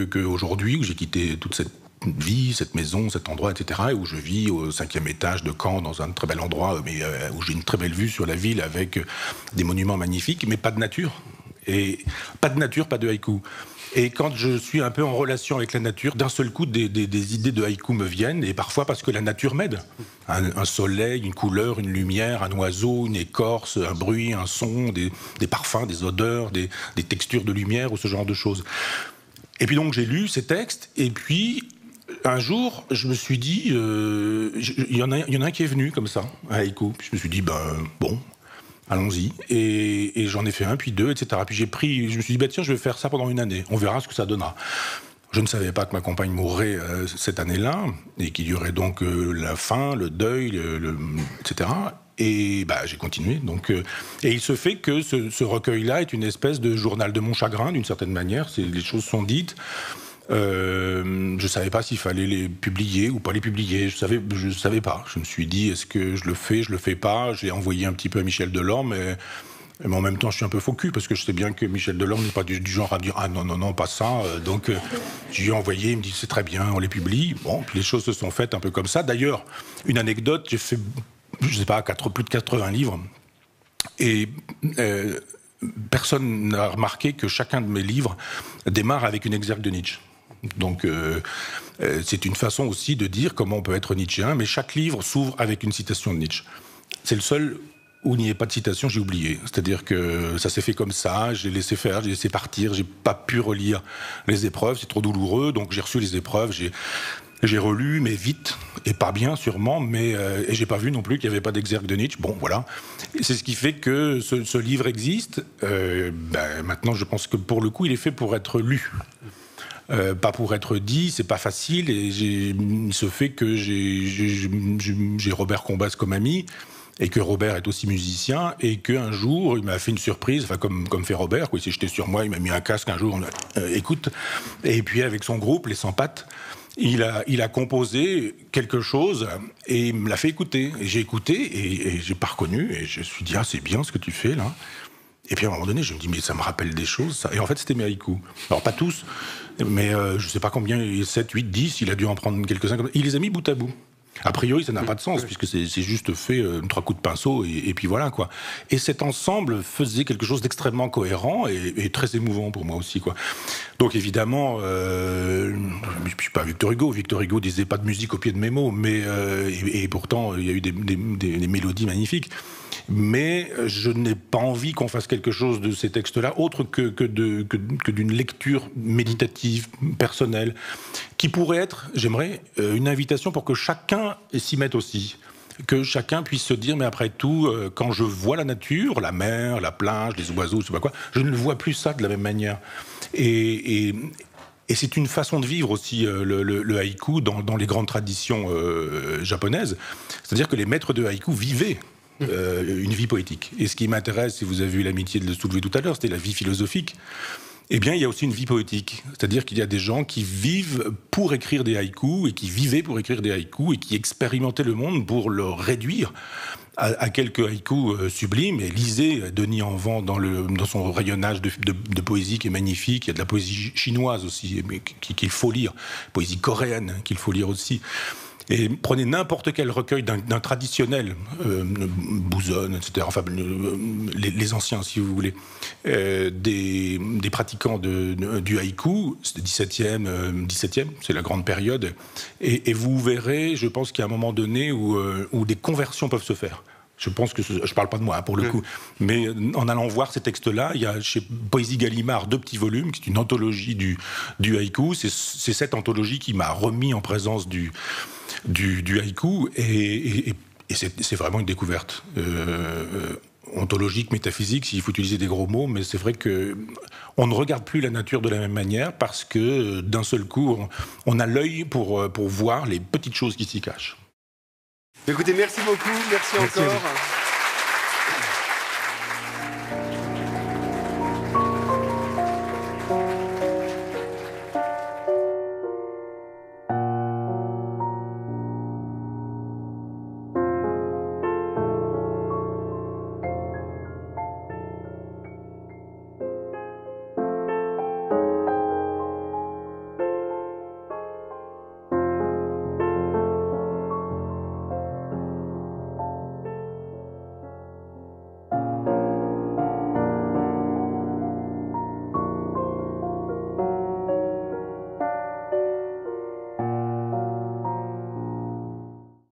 qu'aujourd'hui, où j'ai quitté toute cette vie, cette maison, cet endroit, etc., et où je vis au 5e étage de Caen, dans un très bel endroit, mais où j'ai une très belle vue sur la ville, avec des monuments magnifiques, mais pas de nature. Et pas de nature, pas de haïku. Et quand je suis un peu en relation avec la nature, d'un seul coup, des idées de haïku me viennent, et parfois parce que la nature m'aide. Un soleil, une couleur, une lumière, un oiseau, une écorce, un bruit, un son, des parfums, des odeurs, des textures de lumière, ou ce genre de choses. Et puis donc j'ai lu ces textes, et puis un jour, je me suis dit, il y en a un qui est venu comme ça, un haïku. Puis je me suis dit, bon, allons-y. Et j'en ai fait 1, puis 2, etc. Puis je me suis dit, tiens, je vais faire ça pendant 1 année. On verra ce que ça donnera. Je ne savais pas que ma compagne mourrait cette année-là, et qu'il y aurait donc la faim, le deuil, etc. Et j'ai continué. Donc, et il se fait que ce recueil-là est une espèce de journal de mon chagrin, d'une certaine manière. Les choses sont dites. Je savais pas s'il fallait les publier ou pas les publier. Je savais pas. Je me suis dit, est-ce que je le fais pas. J'ai envoyé un petit peu à Michel Delorme, mais en même temps, je suis un peu faux cul, parce que je sais bien que Michel Delorme n'est pas du genre à dire « Ah non, pas ça ». Donc, je lui ai envoyé, il me dit « C'est très bien, on les publie ». Bon, puis les choses se sont faites un peu comme ça. D'ailleurs, une anecdote, j'ai fait, je sais pas, plus de 80 livres. Et personne n'a remarqué que chacun de mes livres démarre avec une exergue de Nietzsche. Donc, c'est une façon aussi de dire comment on peut être nietzschéen, mais chaque livre s'ouvre avec une citation de Nietzsche. C'est le seul où il n'y ait pas de citation, j'ai oublié. C'est-à-dire que ça s'est fait comme ça, j'ai laissé faire, j'ai laissé partir, j'ai pas pu relire les épreuves, c'est trop douloureux, donc j'ai reçu les épreuves, j'ai relu, mais vite, et pas bien sûrement, mais et j'ai pas vu non plus qu'il n'y avait pas d'exergue de Nietzsche. Bon, voilà. Et c'est ce qui fait que ce livre existe. Maintenant, je pense que pour le coup, il est fait pour être lu. Pas pour être dit, c'est pas facile, et il se fait que j'ai Robert Combas comme ami, et que Robert est aussi musicien, et qu'un jour, il m'a fait une surprise, enfin comme fait Robert, quoi, il s'est jeté sur moi, il m'a mis un casque un jour, écoute, et puis avec son groupe, les 100 pattes, il a composé quelque chose, et il me l'a fait écouter, et j'ai écouté, et j'ai pas reconnu, et je me suis dit, ah, c'est bien ce que tu fais, là. Et puis à un moment donné, je me dis, mais ça me rappelle des choses, ça. Et en fait, c'était mes haïkus. Alors pas tous, mais je sais pas combien, 7, 8, 10, il a dû en prendre quelques-uns. Il les a mis bout à bout. A priori, ça n'a pas de sens, puisque c'est juste fait 3 coups de pinceau, et puis voilà, quoi. Et cet ensemble faisait quelque chose d'extrêmement cohérent et très émouvant pour moi aussi, quoi. Donc évidemment, je ne suis pas Victor Hugo. Victor Hugo disait pas de musique au pied de mes mots, mais et pourtant, il y a eu des mélodies magnifiques. Mais je n'ai pas envie qu'on fasse quelque chose de ces textes-là, autre que d'une lecture méditative, personnelle, qui pourrait être, j'aimerais, une invitation pour que chacun s'y mette aussi. Que chacun puisse se dire, mais après tout, quand je vois la nature, la mer, la plage, les oiseaux, je sais pas quoi, je ne vois plus ça de la même manière. Et c'est une façon de vivre aussi, le haïku, dans les grandes traditions japonaises. C'est-à-dire que les maîtres de haïku vivaient une vie poétique. Et ce qui m'intéresse, si vous avez eu l'amitié de le soulever tout à l'heure, c'était la vie philosophique. Eh bien, il y a aussi une vie poétique. C'est-à-dire qu'il y a des gens qui vivent pour écrire des haïkus, et qui vivaient pour écrire des haïkus, et qui expérimentaient le monde pour le réduire à quelques haïkus sublimes. Et lisez Denis Anvand dans son rayonnage de poésie qui est magnifique. Il y a de la poésie chinoise aussi, mais qu'il faut lire. Poésie coréenne qu'il faut lire aussi. Et prenez n'importe quel recueil d'un traditionnel, Bouzonne, etc., enfin, les anciens, si vous voulez, des pratiquants du haïku, c'est le 17e, c'est la grande période, et vous verrez, je pense qu'il y a un moment donné où des conversions peuvent se faire. Je pense que je parle pas de moi, pour le coup, mais en allant voir ces textes-là, il y a chez Poésie Gallimard 2 petits volumes, qui est une anthologie du haïku. C'est cette anthologie qui m'a remis en présence du haïku, et c'est vraiment une découverte ontologique, métaphysique, s'il faut utiliser des gros mots, mais c'est vrai que on ne regarde plus la nature de la même manière, parce que d'un seul coup, on a l'œil pour voir les petites choses qui s'y cachent. Écoutez, merci beaucoup, merci encore.